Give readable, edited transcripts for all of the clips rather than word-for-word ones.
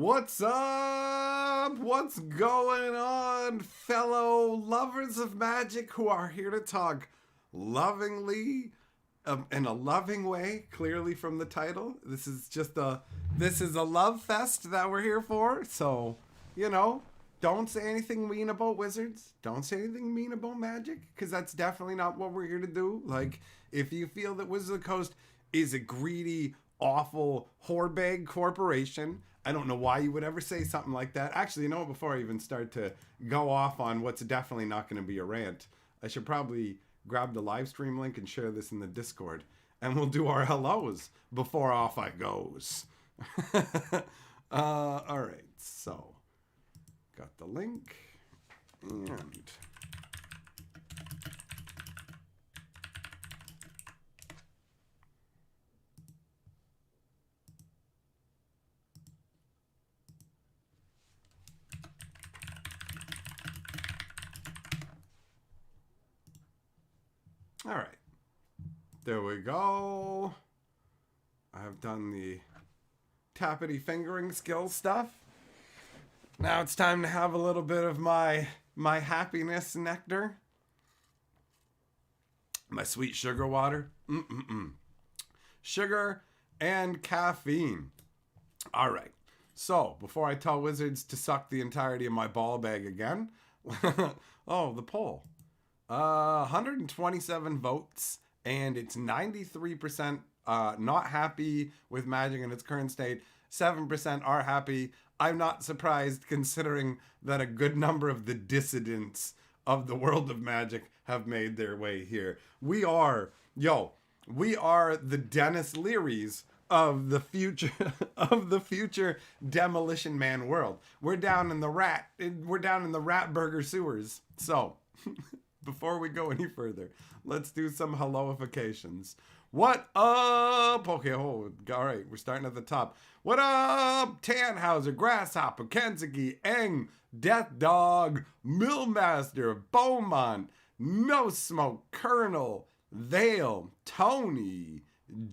What's up? What's going on, fellow lovers of magic who are here to talk lovingly, in a loving way, clearly from the title. This is a love fest that we're here for. So, don't say anything mean about wizards. Don't say anything mean about magic, because that's definitely not what we're here to do. Like, if you feel that Wizards of the Coast is a greedy, awful, whorebag corporation, I don't know why you would ever say something like that. Actually, before I even start to go off on what's definitely not going to be a rant, I should probably grab the live stream link and share this in the Discord. And we'll do our hellos before off I goes. All right, so got the link and all right, there we go. I've done the tappity fingering skill stuff. Now it's time to have a little bit of my happiness nectar. My sweet sugar water. Sugar and caffeine. All right. So, before I tell wizards to suck the entirety of my ball bag again. Oh, the poll. 127 votes, and it's 93% not happy with magic in its current state. 7% are happy. I'm not surprised, considering that a good number of the dissidents of the world of magic have made their way here. We are the Dennis Learys of the future Demolition Man world. We're down in the rat burger sewers. So, before we go any further, let's do some helloifications. What up? Okay, all right, we're starting at the top. What up? Tannhauser, Grasshopper, Kentucky, Eng, Death Dog, Millmaster, Beaumont, No Smoke, Colonel, Vale, Tony,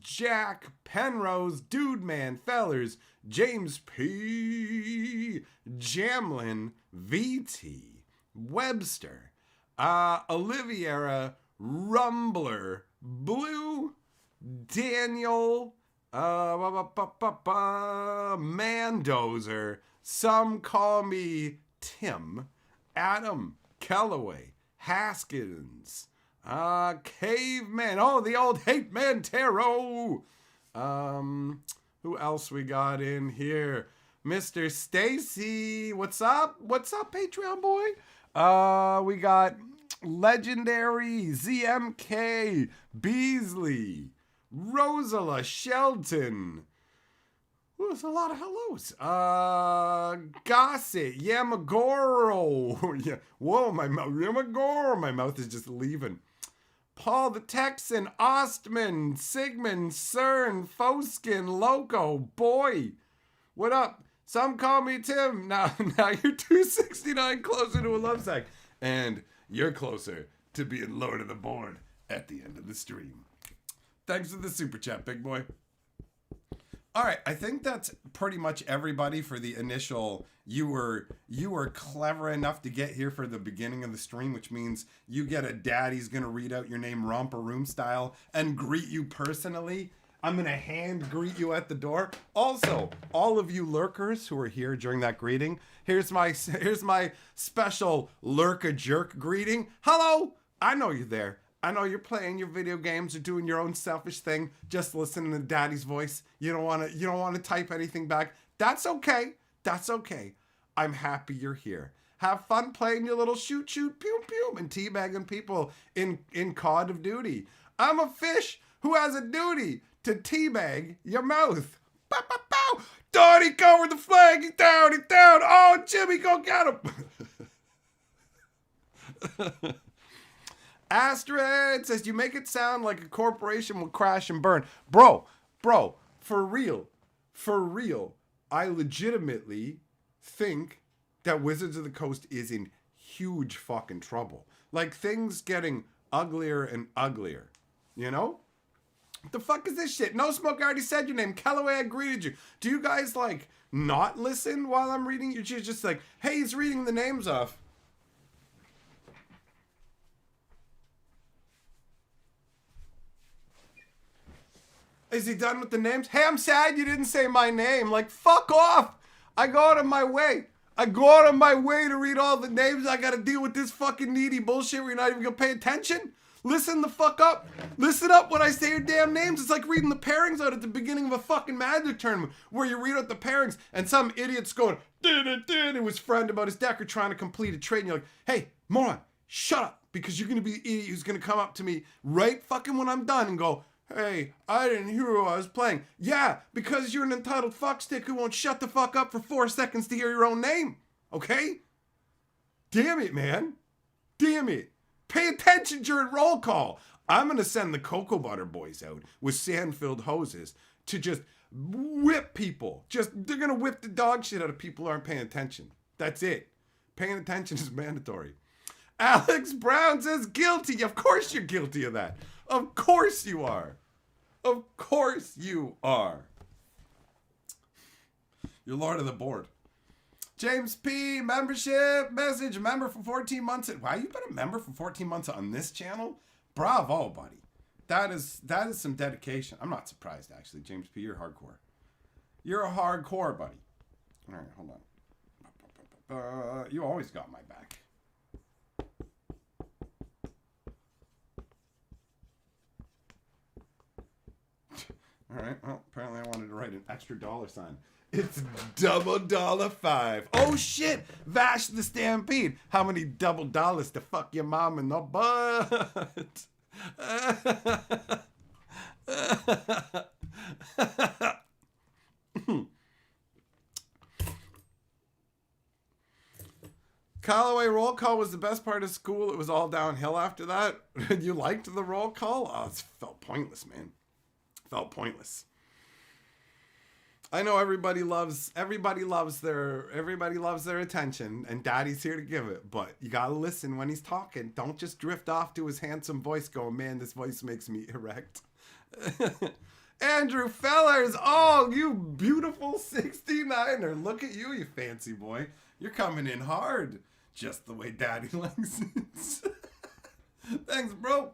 Jack, Penrose, Dude Man, Fellers, James P, Jamlin, VT, Webster, Oliviera, Rumbler, Blue, Daniel, Mandozer, some call me Tim, Adam, Kellaway, Haskins, Caveman, the old Hate Man Tarot. Who else we got in here? Mr. Stacy, what's up? What's up, Patreon boy? We got Legendary, ZMK, Beasley, Rosala, Shelton. Ooh, there's a lot of hellos. Gossett, Yamagoro. Yeah. Whoa, my mouth. Yamagoro. My mouth is just leaving. Paul the Texan, Ostman, Sigmund, Cern, Foskin, Loco, Boy. What up? Some call me Tim. Now you're 269 closer to a love sack. And you're closer to being Lord of the Board at the end of the stream. Thanks for the super chat, big boy. All right, I think that's pretty much everybody for the initial. You were clever enough to get here for the beginning of the stream, which means you get a daddy's gonna read out your name romper room style and greet you personally. I'm gonna hand greet you at the door. Also, all of you lurkers who are here during that greeting, here's my special lurk-a-jerk greeting. Hello, I know you're there. I know you're playing your video games or doing your own selfish thing, just listening to daddy's voice. You don't want to type anything back. That's okay. That's okay. I'm happy you're here. Have fun playing your little shoot, pew, pew, and teabagging people in Call of Duty. I'm a fish who has a duty to teabag your mouth. Bow, bow, bow. Donnie covered the flag. He's down. Oh, Jimmy, go get him. Astrid says, you make it sound like a corporation will crash and burn. Bro, for real, I legitimately think that Wizards of the Coast is in huge fucking trouble. Like, things getting uglier and uglier, you know? What the fuck is this shit? No Smoke, I already said your name. Callaway, I greeted you. Do you guys, like, not listen while I'm reading? You're just like, hey, he's reading the names off. Is he done with the names? Hey, I'm sad you didn't say my name. Like, fuck off. I go out of my way. I go out of my way to read all the names. I gotta deal with this fucking needy bullshit where you're not even gonna pay attention. Listen the fuck up. Listen up when I say your damn names. It's like reading the pairings out at the beginning of a fucking Magic tournament where you read out the pairings and some idiot's going, to his friend about his deck or trying to complete a trade. And you're like, hey, moron, shut up. Because you're gonna be the idiot who's gonna come up to me right fucking when I'm done and go, hey, I didn't hear who I was playing. Yeah, because you're an entitled fuckstick who won't shut the fuck up for 4 seconds to hear your own name. Okay? Damn it, man. Damn it. Pay attention during roll call. I'm going to send the Cocoa Butter Boys out with sand-filled hoses to just whip people. They're going to whip the dog shit out of people who aren't paying attention. That's it. Paying attention is mandatory. Alex Brown says guilty. Of course you're guilty of that. Of course you are. Of course you are. You're Lord of the Board. James P. Membership message. Member for 14 months. Wow, you've been a member for 14 months on this channel? Bravo, buddy. That is some dedication. I'm not surprised, actually. James P., you're hardcore. You're a hardcore, buddy. All right, hold on. You always got my back. All right, well, apparently I wanted to write an extra dollar sign. It's double $5. Oh, shit. Vash the Stampede. How many double dollars to fuck your mom in the butt? Callaway roll call was the best part of school. It was all downhill after that. You liked the roll call? Oh, it felt pointless, man. Felt pointless. I know everybody loves their attention, and Daddy's here to give it, but you gotta listen when he's talking. Don't just drift off to his handsome voice going, man, this voice makes me erect. Andrew Fellers, oh, you beautiful 69er. Look at you, you fancy boy. You're coming in hard. Just the way Daddy likes it. Thanks, bro.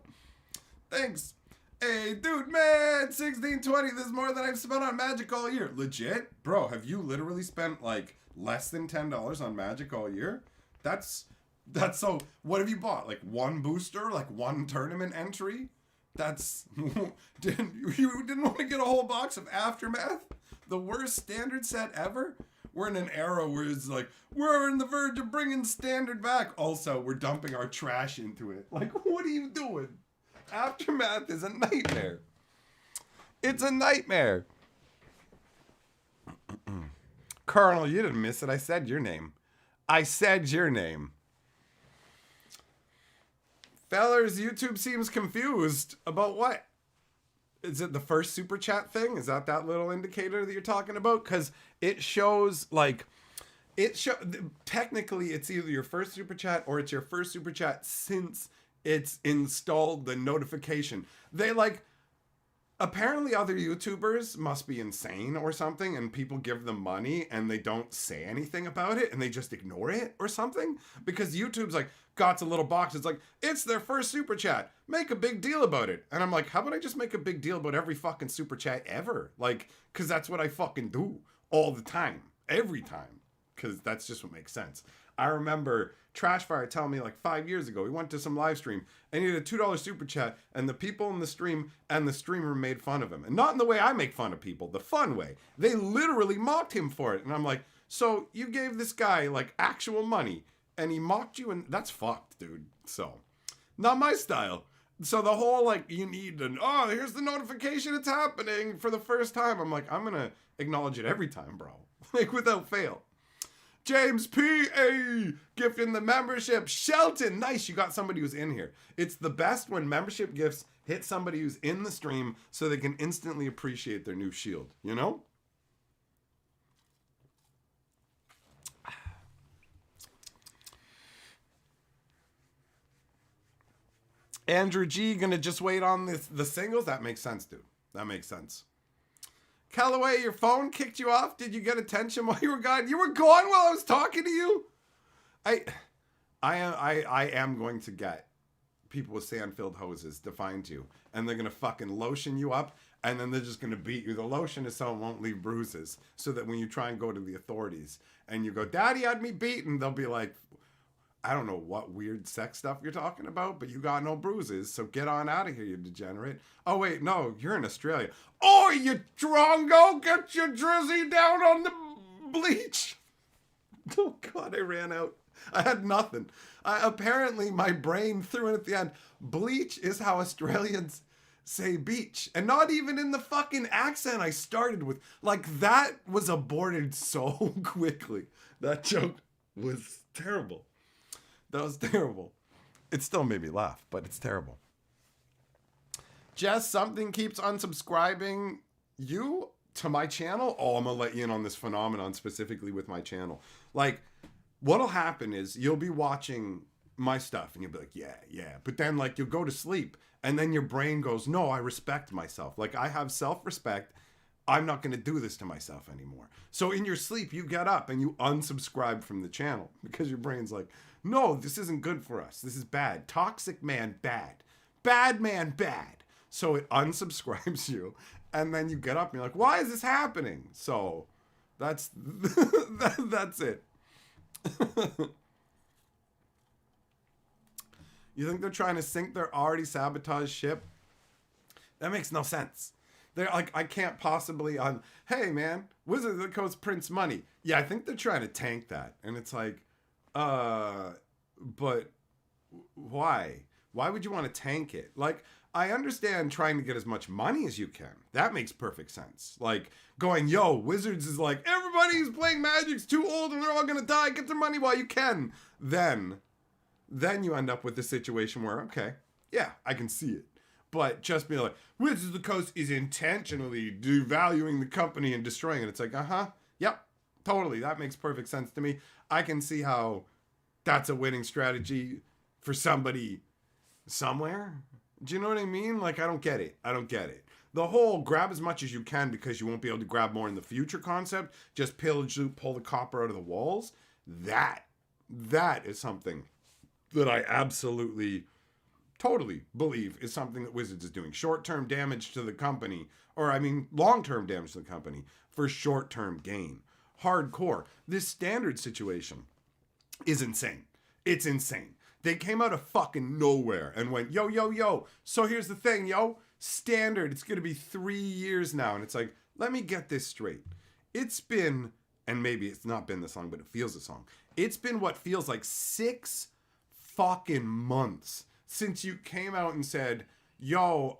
Thanks. Hey, dude, man, 1620. This is more than I've spent on Magic all year. Legit? Bro, have you literally spent, like, less than $10 on Magic all year? That's so... What have you bought? Like, one booster? Like, one tournament entry? That's... you didn't want to get a whole box of Aftermath? The worst standard set ever? We're in an era where it's like, we're on the verge of bringing standard back. Also, we're dumping our trash into it. Like, what are you doing? Aftermath is a nightmare. It's a nightmare. Colonel, you didn't miss it. I said your name. I said your name. Fellers, YouTube seems confused. About what? Is it the first super chat thing? Is that little indicator that you're talking about? Because it shows, like, technically it's either your first super chat or it's your first super chat since it's installed the notification. They, like, apparently other YouTubers must be insane or something, and people give them money and they don't say anything about it and they just ignore it or something, because YouTube's like, got a little box. It's like, it's their first super chat. Make a big deal about it. And I'm like, how about I just make a big deal about every fucking super chat ever? Like, because that's what I fucking do all the time. Every time. Because that's just what makes sense. I remember Trashfire telling me like 5 years ago, he went to some live stream and he did a $2 super chat, and the people in the stream and the streamer made fun of him. And not in the way I make fun of people, the fun way. They literally mocked him for it. And I'm like, so you gave this guy like actual money and he mocked you, and that's fucked, dude. So, not my style. So the whole like, you need an, oh, here's the notification, it's happening for the first time. I'm like, I'm gonna acknowledge it every time, bro. Like, without fail. James P.A. gifting the membership. Shelton, nice, you got somebody who's in here. It's the best when membership gifts hit somebody who's in the stream so they can instantly appreciate their new shield, you know? Andrew G. gonna just wait on the singles? That makes sense, dude. That makes sense. Callaway, your phone kicked you off? Did you get attention while you were gone? You were gone while I was talking to you? I am going to get people with sand-filled hoses to find you, and they're gonna fucking lotion you up, and then they're just gonna beat you. The lotion is so it won't leave bruises, so that when you try and go to the authorities and you go, "Daddy had me beaten," they'll be like, "I don't know what weird sex stuff you're talking about, but you got no bruises, so get on out of here, you degenerate." Oh wait, no, you're in Australia. Oh, you drongo, get your jersey down on the bleach. Oh God, I ran out. I had nothing. Apparently, my brain threw in at the end. Bleach is how Australians say beach. And not even in the fucking accent I started with. Like, that was aborted so quickly. That joke was terrible. That was terrible. It still made me laugh, but it's terrible. Jess, something keeps unsubscribing you to my channel. Oh, I'm going to let you in on this phenomenon specifically with my channel. Like, what'll happen is you'll be watching my stuff and you'll be like, yeah. But then like you'll go to sleep and then your brain goes, no, I respect myself. Like I have self-respect. I'm not going to do this to myself anymore. So in your sleep, you get up and you unsubscribe from the channel because your brain's like, no, this isn't good for us. This is bad. Toxic man, bad. Bad man, bad. So it unsubscribes you. And then you get up and you're like, why is this happening? So that's, that's it. You think they're trying to sink their already sabotaged ship? That makes no sense. They're like, I can't possibly hey man, Wizard of the Coast prints money. Yeah, I think they're trying to tank that. And it's like, but why? Why would you want to tank it? Like, I understand trying to get as much money as you can. That makes perfect sense. Like, going, yo, Wizards is like, everybody who's playing Magic's too old and they're all gonna die. Get their money while you can. Then you end up with a situation where, okay, yeah, I can see it. But just be like, Wizards of the Coast is intentionally devaluing the company and destroying it. It's like, yep, totally. That makes perfect sense to me. I can see how that's a winning strategy for somebody somewhere. Do you know what I mean? Like, I don't get it. The whole grab as much as you can because you won't be able to grab more in the future concept, just pillage, loot, pull the copper out of the walls, that is something that I absolutely, totally believe is something that Wizards is doing. Short-term damage to the company, or I mean long-term damage to the company for short-term gain. Hardcore. This standard situation is insane. It's insane. They came out of fucking nowhere and went, yo. So here's the thing, yo. Standard, it's going to be 3 years now. And it's like, let me get this straight. It's been, and maybe it's not been this long, but it feels this long. It's been what feels like 6 fucking months since you came out and said, yo,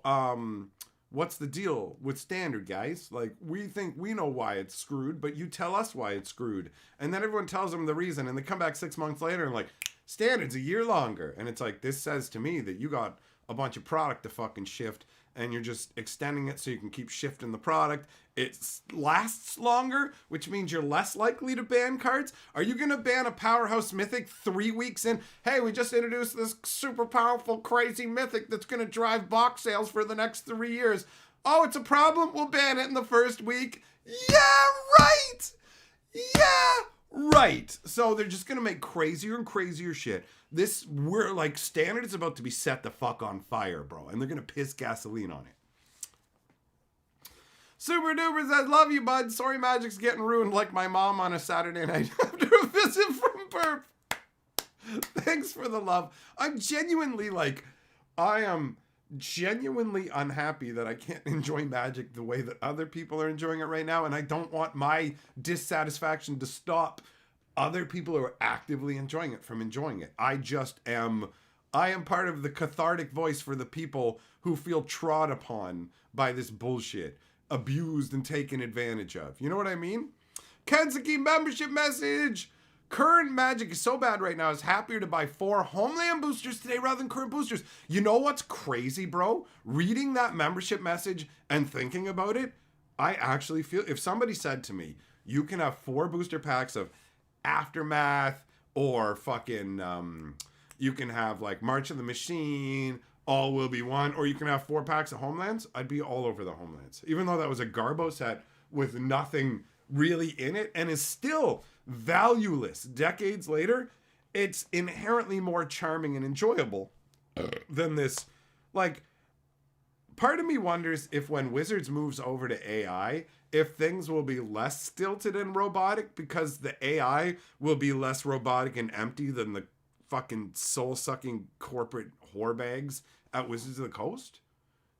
what's the deal with standard, guys? Like, we think we know why it's screwed, but you tell us why it's screwed. And then everyone tells them the reason, and they come back 6 months later and like, standard's a year longer. And it's like, this says to me that you got a bunch of product to fucking shift and you're just extending it so you can keep shifting the product. It lasts longer, which means you're less likely to ban cards. Are you going to ban a Powerhouse Mythic 3 weeks in? Hey, we just introduced this super powerful, crazy Mythic that's going to drive box sales for the next 3 years. Oh, it's a problem? We'll ban it in the first week. Yeah, right! Yeah, right. So they're just going to make crazier and crazier shit. We're like, standard is about to be set the fuck on fire, bro. And they're going to piss gasoline on it. Super Duper says, love you, bud. Sorry Magic's getting ruined like my mom on a Saturday night after a visit from Perp. Thanks for the love. I am genuinely unhappy that I can't enjoy Magic the way that other people are enjoying it right now. And I don't want my dissatisfaction to stop other people who are actively enjoying it from enjoying it. I am part of the cathartic voice for the people who feel trod upon by this bullshit, abused and taken advantage of. You know what I mean? Kensuke membership message. Current Magic is so bad right now. I was happier to buy 4 Homeland boosters today rather than current boosters. You know what's crazy, bro? Reading that membership message and thinking about it, I actually feel, if somebody said to me, you can have 4 booster packs of Aftermath or fucking, you can have like March of the Machine, All Will Be One, or you can have 4 packs of Homelands, I'd be all over the Homelands. Even though that was a Garbo set with nothing really in it and is still valueless decades later, it's inherently more charming and enjoyable than this. Like, part of me wonders if when Wizards moves over to AI, if things will be less stilted and robotic because the AI will be less robotic and empty than the fucking soul-sucking corporate whore bags at Wizards of the Coast.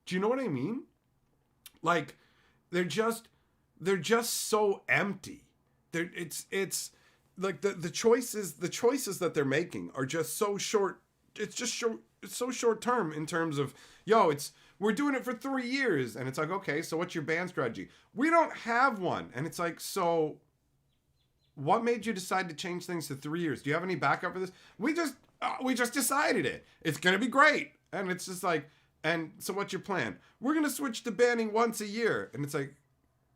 Do you know what I mean? Like, they're just so empty. It's like the choices that they're making are just so short. It's so short term in terms of, we're doing it for 3 years. And it's like, okay, so what's your ban strategy? We don't have one. And it's like, so what made you decide to change things to 3 years? Do you have any backup for this? We just decided it. It's going to be great. And it's just like, and so what's your plan? We're going to switch to banning once a year. And it's like,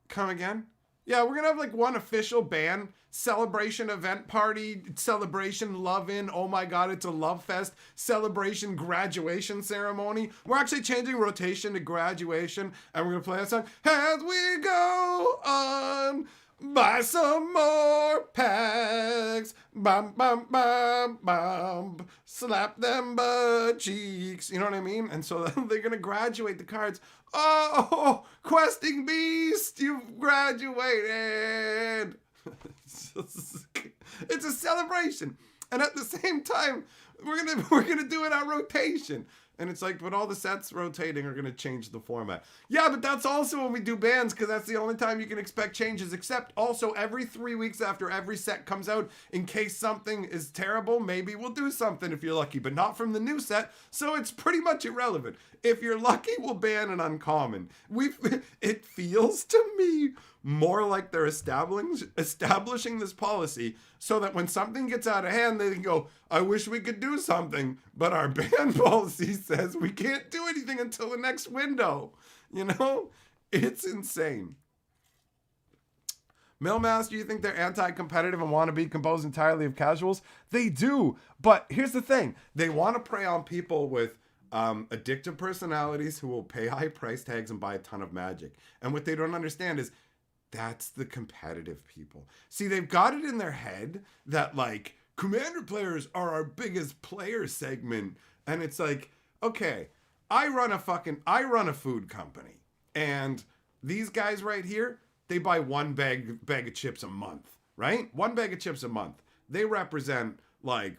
come again? Yeah, we're going to have like one official ban, celebration, event party, celebration, love-in, oh my god, it's a love fest, celebration, graduation ceremony. We're actually changing rotation to graduation, and we're going to play a song, as we go on, buy some more packs, bum, bum, bum, bum, slap them butt cheeks, you know what I mean? And so they're going to graduate the cards. Oh, questing beast, you've graduated. It's a celebration. And at the same time, we're gonna do it on rotation. And it's like, but all the sets rotating are going to change the format. Yeah, but that's also when we do bans, because that's the only time you can expect changes, except also every 3 weeks after every set comes out, in case something is terrible, maybe we'll do something if you're lucky, but not from the new set, so it's pretty much irrelevant. If you're lucky, we'll ban an uncommon. It feels to me more like they're establishing this policy so that when something gets out of hand, they can go, I wish we could do something, but our ban policy says we can't do anything until the next window. You know? It's insane. Millmaster, you think they're anti-competitive and want to be composed entirely of casuals? They do, but here's the thing. They want to prey on people with addictive personalities who will pay high price tags and buy a ton of Magic. And what they don't understand is that's the competitive people. See, they've got it in their head that, like, Commander players are our biggest player segment. And it's like, okay, I run a food company. And these guys right here, they buy one bag of chips a month, right? One bag of chips a month. They represent, like,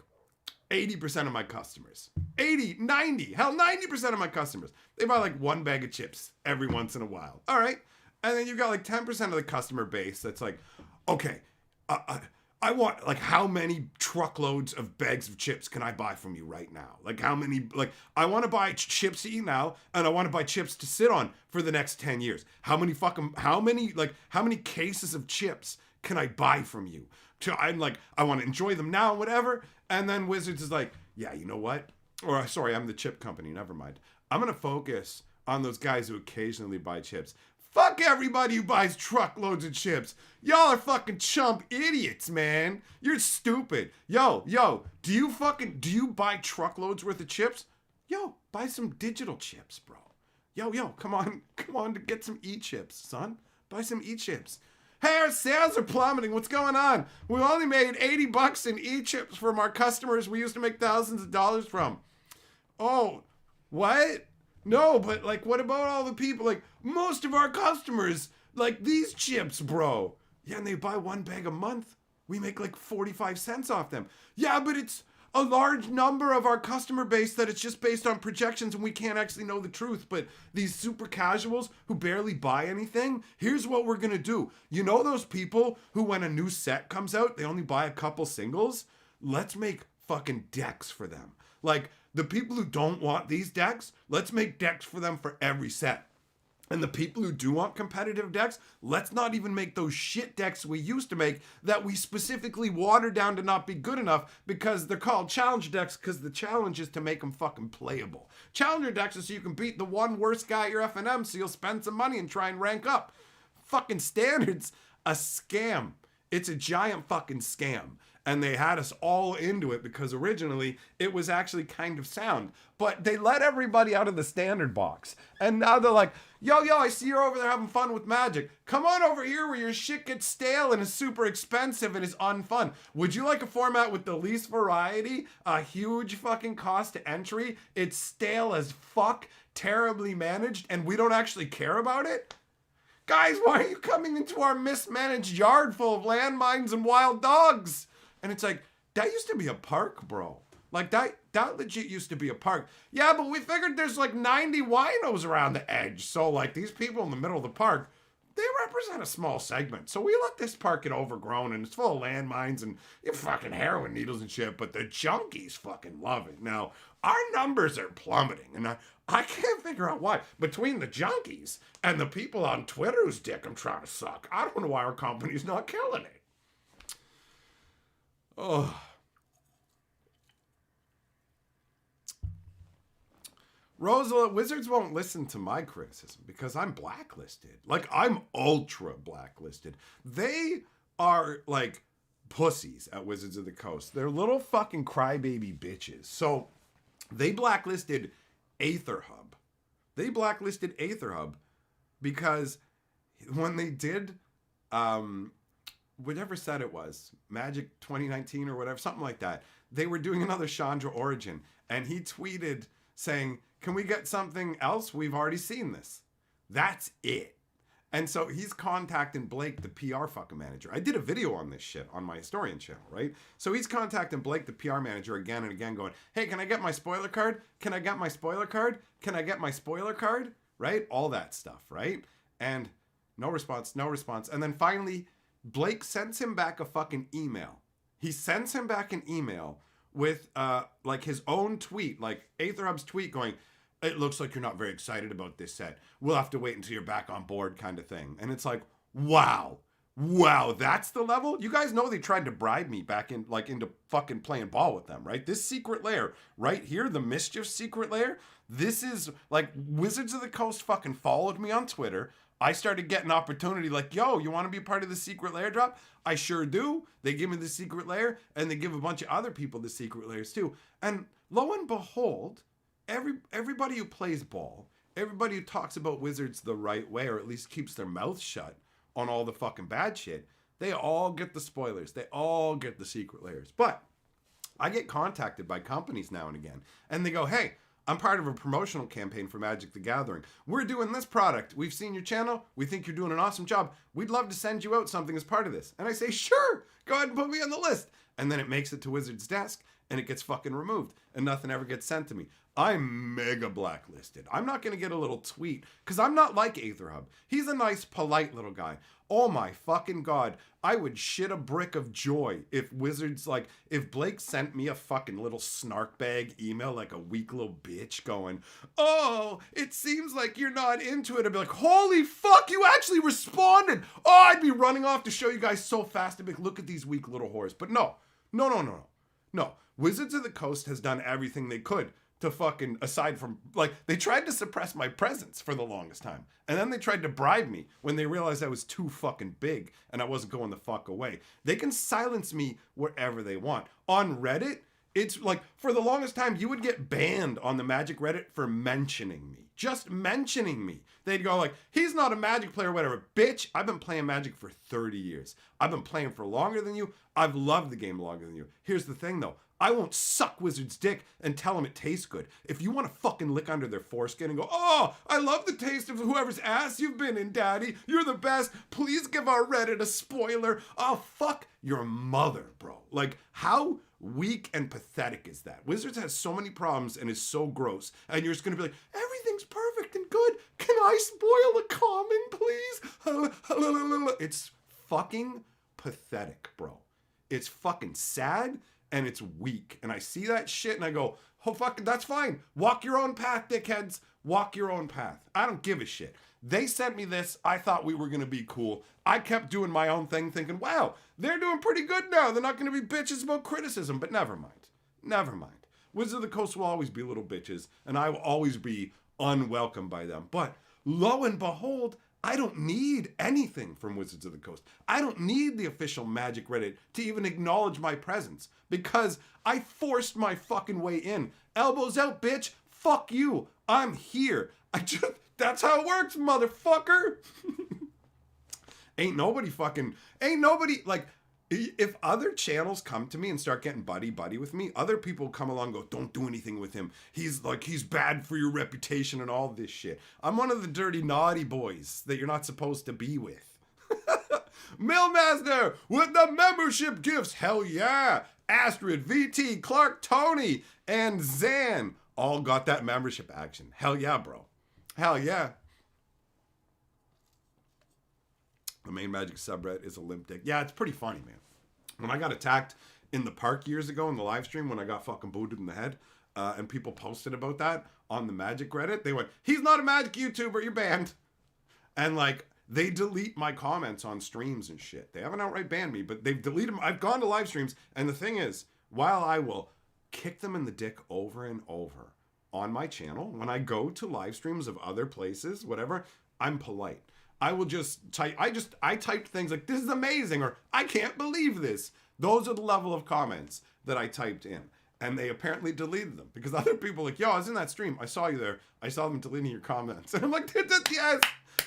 80% of my customers. 80, 90, hell, 90% of my customers. They buy, like, one bag of chips every once in a while. All right. And then you've got like 10% of the customer base that's like, okay, I want, like, how many truckloads of bags of chips can I buy from you right now? Like, how many, like, I want to buy chips to eat now, and I want to buy chips to sit on for the next 10 years. How many cases of chips can I buy from you? I'm like, I want to enjoy them now, whatever. And then Wizards is like, yeah, you know what? Or, sorry, I'm the chip company, never mind. I'm going to focus on those guys who occasionally buy chips. Fuck everybody who buys truckloads of chips. Y'all are fucking chump idiots, man. You're stupid. Yo, do you buy truckloads worth of chips? Yo, buy some digital chips, bro. Yo, come on to get some e-chips, son. Buy some e-chips. Hey, our sales are plummeting. What's going on? We only made $80 in e-chips from our customers we used to make thousands of dollars from. Oh, what? No, but, like, what about all the people, like, most of our customers, like, these chips, bro. Yeah, and they buy one bag a month. We make, like, 45 cents off them. Yeah, but it's a large number of our customer base that it's just based on projections and we can't actually know the truth. But these super casuals who barely buy anything, here's what we're going to do. You know those people who, when a new set comes out, they only buy a couple singles? Let's make fucking decks for them. Like, the people who don't want these decks, let's make decks for them for every set. And the people who do want competitive decks, let's not even make those shit decks we used to make that we specifically watered down to not be good enough because they're called challenge decks because the challenge is to make them fucking playable. Challenger decks is so you can beat the one worst guy at your FNM so you'll spend some money and try and rank up. Fucking standards, a scam. It's a giant fucking scam. And they had us all into it because originally it was actually kind of sound. But they let everybody out of the standard box. And now they're like, yo, I see you're over there having fun with Magic. Come on over here where your shit gets stale and is super expensive and is unfun. Would you like a format with the least variety? A huge fucking cost to entry? It's stale as fuck, terribly managed, and we don't actually care about it? Guys, why are you coming into our mismanaged yard full of landmines and wild dogs? And it's like, that used to be a park, bro. Like, that legit used to be a park. Yeah, but we figured there's like 90 winos around the edge. So, like, these people in the middle of the park, they represent a small segment. So we let this park get overgrown and it's full of landmines and fucking heroin needles and shit. But the junkies fucking love it. Now, our numbers are plummeting. And I can't figure out why. Between the junkies and the people on Twitter whose dick I'm trying to suck, I don't know why our company's not killing it. Oh. Rosala, Wizards won't listen to my criticism because I'm blacklisted. Like, I'm ultra blacklisted. They are, like, pussies at Wizards of the Coast. They're little fucking crybaby bitches. So, they blacklisted AetherHub. They blacklisted AetherHub because when they did, whatever set it was, Magic 2019 or whatever, something like that, they were doing another Chandra Origin, and he tweeted saying, can we get something else? We've already seen this. That's it. And so he's contacting Blake, the PR fucking manager. I did a video on this shit on my Historian channel, right? So he's contacting Blake, the PR manager, again and again going, hey, can I get my spoiler card? Can I get my spoiler card? Can I get my spoiler card? Right? All that stuff, right? And no response, no response. And then finally, Blake sends him back a fucking email. He sends him back an email with like his own tweet, like AetherHub's tweet going, it looks like you're not very excited about this set. We'll have to wait until you're back on board kind of thing. And it's like, wow, that's the level? You guys know they tried to bribe me back in, like, into fucking playing ball with them, right? This secret lair right here, the Mischief secret lair, this is like Wizards of the Coast fucking followed me on Twitter. I started getting opportunity like, yo, you want to be part of the secret lair drop? I sure do. They give me the secret lair and they give a bunch of other people the secret lairs too. And lo and behold, everybody who plays ball, everybody who talks about Wizards the right way, or at least keeps their mouth shut on all the fucking bad shit, they all get the spoilers. They all get the secret lairs. But I get contacted by companies now and again, and they go, hey, I'm part of a promotional campaign for Magic the Gathering. We're doing this product. We've seen your channel. We think you're doing an awesome job. We'd love to send you out something as part of this. And I say, sure, go ahead and put me on the list. And then it makes it to Wizards' desk, and it gets fucking removed, and nothing ever gets sent to me. I'm mega blacklisted. I'm not going to get a little tweet, because I'm not like AetherHub. He's a nice, polite little guy. Oh my fucking God. I would shit a brick of joy if Wizards, like, if Blake sent me a fucking little snark bag email like a weak little bitch going, oh, it seems like you're not into it. I'd be like, holy fuck, you actually responded. Oh, I'd be running off to show you guys so fast. I'd be like, look at these weak little whores. But no. Wizards of the Coast has done everything they could to fucking, aside from, like, they tried to suppress my presence for the longest time. And then they tried to bribe me when they realized I was too fucking big and I wasn't going the fuck away. They can silence me wherever they want. On Reddit, it's like, for the longest time, you would get banned on the Magic Reddit for mentioning me. Just mentioning me. They'd go like, he's not a Magic player, whatever. Bitch, I've been playing Magic for 30 years. I've been playing for longer than you. I've loved the game longer than you. Here's the thing, though. I won't suck Wizards' dick and tell them it tastes good. If you want to fucking lick under their foreskin and go, oh, I love the taste of whoever's ass you've been in, daddy. You're the best. Please give our Reddit a spoiler. Oh, fuck your mother, bro. Like, how weak and pathetic is that? Wizards has so many problems and is so gross. And you're just going to be like, everything's perfect and good. Can I spoil a common, please? It's fucking pathetic, bro. It's fucking sad. And it's weak. And I see that shit and I go, oh, fuck, that's fine. Walk your own path, dickheads. Walk your own path. I don't give a shit. They sent me this. I thought we were going to be cool. I kept doing my own thing thinking, wow, they're doing pretty good now. They're not going to be bitches about criticism. But never mind. Never mind. Wizards of the Coast will always be little bitches. And I will always be unwelcome by them. But lo and behold, I don't need anything from Wizards of the Coast. I don't need the official Magic Reddit to even acknowledge my presence because I forced my fucking way in. Elbows out, bitch. Fuck you. I'm here. That's how it works, motherfucker. Ain't nobody, like, if other channels come to me and start getting buddy with me, other people come along and go, don't do anything with him. He's bad for your reputation and all this shit. I'm one of the dirty, naughty boys that you're not supposed to be with. Millmaster with the membership gifts. Hell yeah. Astrid, VT, Clark, Tony, and Zan all got that membership action. Hell yeah, bro. Hell yeah. The main Magic subreddit is a limp dick. Yeah, it's pretty funny, man. When I got attacked in the park years ago in the live stream, when I got fucking booted in the head, and people posted about that on the Magic Reddit, they went, he's not a Magic YouTuber, you're banned. And like, they delete my comments on streams and shit. They haven't outright banned me, but they've deleted them. I've gone to live streams, and the thing is, while I will kick them in the dick over and over on my channel, when I go to live streams of other places, whatever, I'm polite. I will just type, I typed things like, this is amazing, or I can't believe this. Those are the level of comments that I typed in. And they apparently deleted them because other people were like, yo, I was in that stream. I saw you there. I saw them deleting your comments. And I'm like, yes,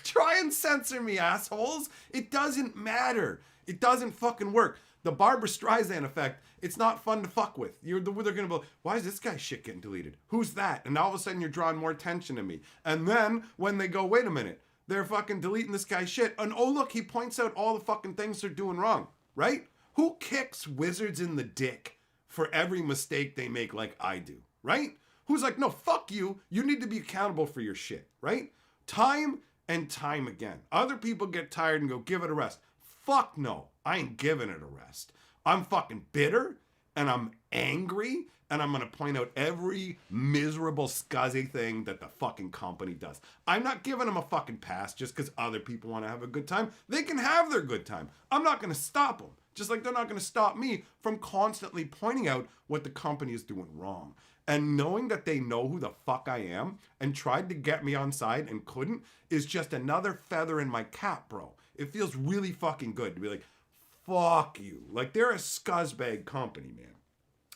try and censor me, assholes. It doesn't matter. It doesn't fucking work. The Barbara Streisand effect, it's not fun to fuck with. They're going to be like, why is this guy's shit getting deleted? Who's that? And all of a sudden you're drawing more attention to me. And then when they go, wait a minute, they're fucking deleting this guy's shit. And oh, look, he points out all the fucking things they're doing wrong, right? Who kicks wizards in the dick for every mistake they make like I do, right? Who's like, no, fuck you. You need to be accountable for your shit, right? Time and time again. Other people get tired and go, give it a rest. Fuck no, I ain't giving it a rest. I'm fucking bitter and I'm angry and I'm going to point out every miserable, scuzzy thing that the fucking company does. I'm not giving them a fucking pass just because other people want to have a good time. They can have their good time. I'm not going to stop them. Just like they're not going to stop me from constantly pointing out what the company is doing wrong. And knowing that they know who the fuck I am and tried to get me on side and couldn't is just another feather in my cap, bro. It feels really fucking good to be like, fuck you. Like, they're a scuzzbag company, man.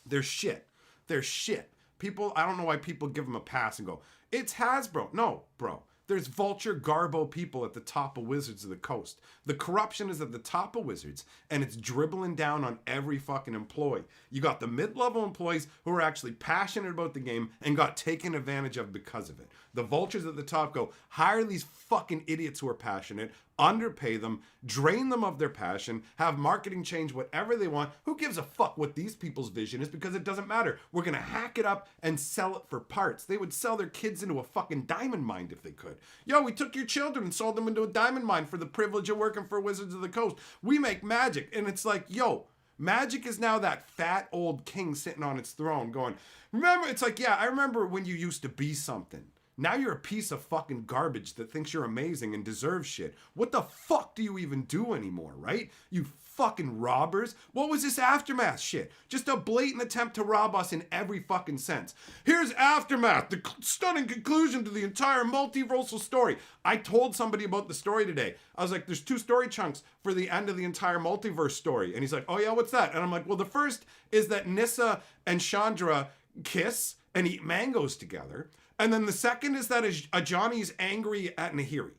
They're shit. They're shit. People, I don't know why people give them a pass and go, it's Hasbro. No, bro. There's vulture garbo people at the top of Wizards of the Coast. The corruption is at the top of Wizards, and it's dribbling down on every fucking employee. You got the mid-level employees who are actually passionate about the game and got taken advantage of because of it. The vultures at the top go, hire these fucking idiots who are passionate, underpay them, drain them of their passion, have marketing change whatever they want. Who gives a fuck what these people's vision is? Because it doesn't matter. We're going to hack it up and sell it for parts. They would sell their kids into a fucking diamond mine if they could. Yo, we took your children and sold them into a diamond mine for the privilege of working for Wizards of the Coast. We make magic. And it's like, yo, magic is now that fat old king sitting on its throne going, remember, it's like, yeah, I remember when you used to be something. Now you're a piece of fucking garbage that thinks you're amazing and deserves shit. What the fuck do you even do anymore, right? You fucking robbers. What was this Aftermath shit? Just a blatant attempt to rob us in every fucking sense. Here's Aftermath, the stunning conclusion to the entire multiversal story. I told somebody about the story today. I was like, there's 2 story chunks for the end of the entire multiverse story. And he's like, oh yeah, what's that? And I'm like, well, the first is that Nissa and Chandra kiss and eat mangoes together. And then the second is that Ajani's angry at Nahiri.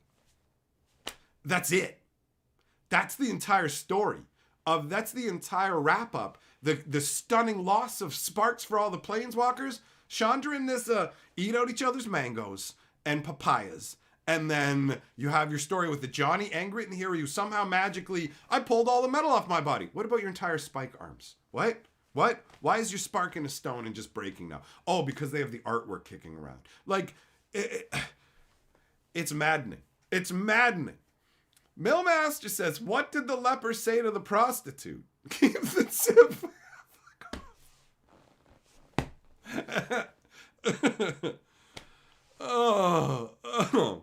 That's it. That's the entire story. That's the entire wrap up. The stunning loss of sparks for all the planeswalkers. Chandra and Nissa eat out each other's mangoes and papayas. And then you have your story with the Johnny angry at Nahiri who somehow magically, I pulled all the metal off my body. What about your entire spike arms? What? Why is your spark in a stone and just breaking now? Oh, because they have the artwork kicking around. Like, it's maddening. It's maddening. Millmaster says, what did the leper say to the prostitute? Keep it simple. oh.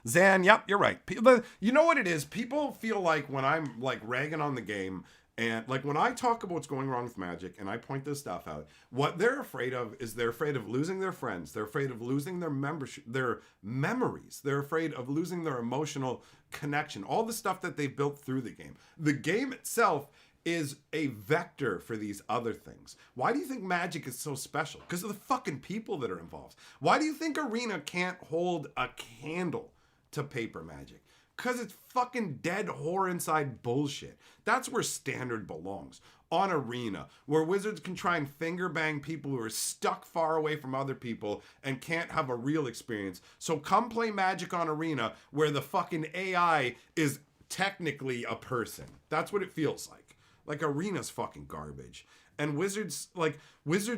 Zan, yep, you're right. You know what it is? People feel like when I'm like ragging on the game And like when I talk about what's going wrong with Magic and I point this stuff out, what they're afraid of is they're afraid of losing their friends. They're afraid of losing their membership, their memories. They're afraid of losing their emotional connection, all the stuff that they've built through the game. The game itself is a vector for these other things. Why do you think Magic is so special? Because of the fucking people that are involved. Why do you think Arena can't hold a candle to paper Magic? Because it's fucking dead whore inside bullshit. That's where Standard belongs. On Arena, where Wizards can try and finger bang people who are stuck far away from other people and can't have a real experience. So come play Magic on Arena, where the fucking AI is technically a person. That's what it feels like. Like, Arena's fucking garbage. And Wizards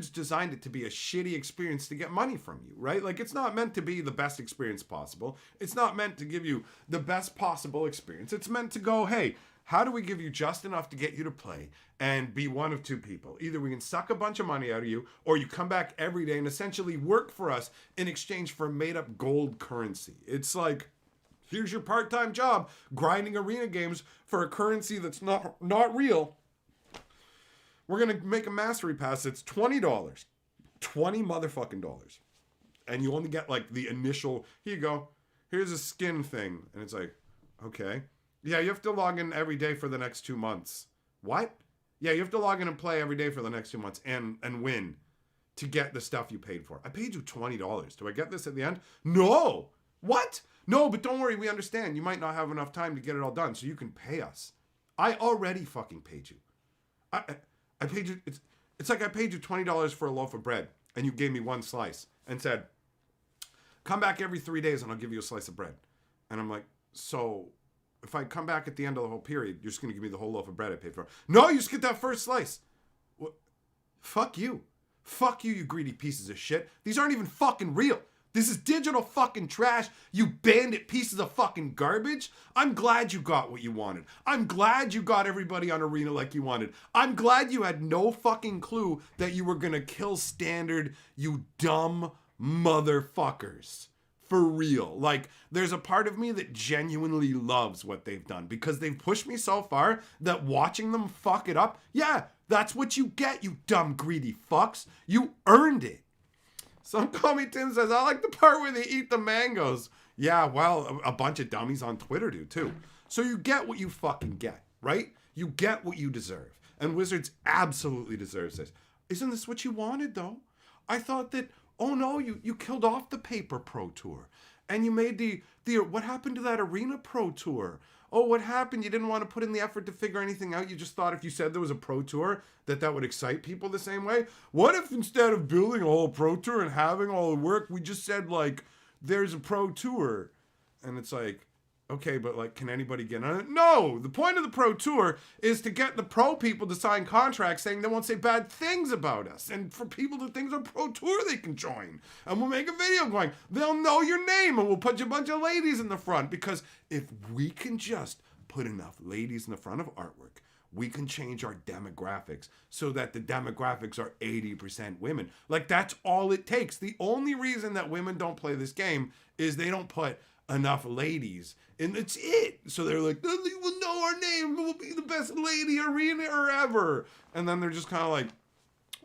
designed it to be a shitty experience to get money from you, right? Like, it's not meant to be the best experience possible. It's not meant to give you the best possible experience. It's meant to go, hey, how do we give you just enough to get you to play and be one of two people? Either we can suck a bunch of money out of you, or you come back every day and essentially work for us in exchange for made-up gold currency. It's like, here's your part-time job, grinding Arena games for a currency that's not real. We're going to make a mastery pass. It's $20. $20 motherfucking dollars. And you only get like the initial, here you go. Here's a skin thing. And it's like, okay. Yeah, you have to log in every day for the next 2 months. What? Yeah, you have to log in and play every day for the next 2 months and win to get the stuff you paid for. I paid you $20. Do I get this at the end? No. What? No, but don't worry. We understand. You might not have enough time to get it all done, so you can pay us. I already fucking paid you. I paid you, it's like I paid you $20 for a loaf of bread, and you gave me one slice and said, come back every 3 days and I'll give you a slice of bread. And I'm like, so if I come back at the end of the whole period, you're just going to give me the whole loaf of bread I paid for? No, you just get that first slice. What? Fuck you. Fuck you, you greedy pieces of shit. These aren't even fucking real. This is digital fucking trash, you bandit pieces of fucking garbage. I'm glad you got what you wanted. I'm glad you got everybody on Arena like you wanted. I'm glad you had no fucking clue that you were gonna kill Standard, you dumb motherfuckers. For real. Like, there's a part of me that genuinely loves what they've done because they've pushed me so far that watching them fuck it up, yeah, that's what you get, you dumb greedy fucks. You earned it. Some Call Me Tim says, I like the part where they eat the mangoes. Yeah, well, a bunch of dummies on Twitter do too. So you get what you fucking get, right? You get what you deserve. And Wizards absolutely deserves this. Isn't this what you wanted, though? I thought that, oh no, you killed off the Paper Pro Tour. And you made the what happened to that Arena Pro Tour? Oh, what happened? You didn't want to put in the effort to figure anything out. You just thought if you said there was a Pro Tour, that would excite people the same way. What if instead of building a whole Pro Tour and having all the work, we just said, like, there's a Pro Tour? And it's like, okay, but, like, can anybody get on it? No! The point of the Pro Tour is to get the pro people to sign contracts saying they won't say bad things about us. And for people to think there's a Pro Tour they can join. And we'll make a video going, they'll know your name, and we'll put a bunch of ladies in the front. Because if we can just put enough ladies in the front of artwork, we can change our demographics so that the demographics are 80% women. Like, that's all it takes. The only reason that women don't play this game is they don't put enough ladies, and that's it. So they're like, they will know our name, we'll be the best lady arena or ever. And then they're just kind of like,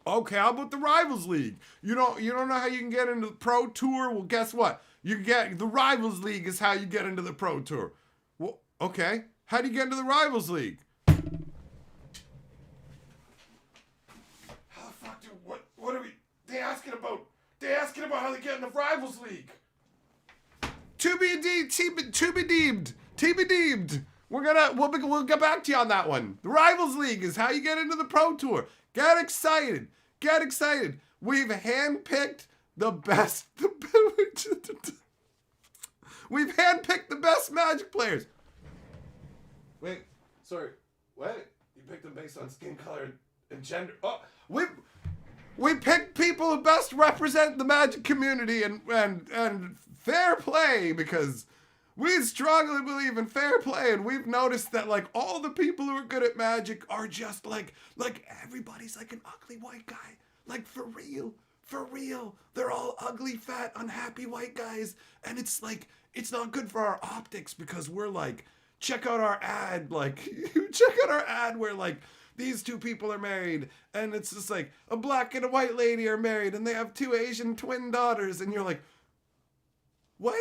okay, how about the Rivals League? You don't know how you can get into the Pro Tour? Well, guess what? You get the Rivals League is how you get into the Pro Tour. Well, okay, how do you get into the Rivals League? How the fuck do what are we? They asking about how they get in the Rivals League. To be deemed. We'll get back to you on that one. The Rivals League is how you get into the Pro Tour. Get excited. We've handpicked the best. We've handpicked the best Magic players. Wait, sorry. What? You picked them based on skin color and gender. Oh, we picked people who best represent the Magic community and fair play, because we strongly believe in fair play, and we've noticed that, like, all the people who are good at Magic are just like everybody's like an ugly white guy. Like, for real. They're all ugly, fat, unhappy white guys, and it's like, it's not good for our optics because we're like, check out our ad where, like, these two people are married, and it's just like a black and a white lady are married, and they have 2 Asian twin daughters, and you're like, what?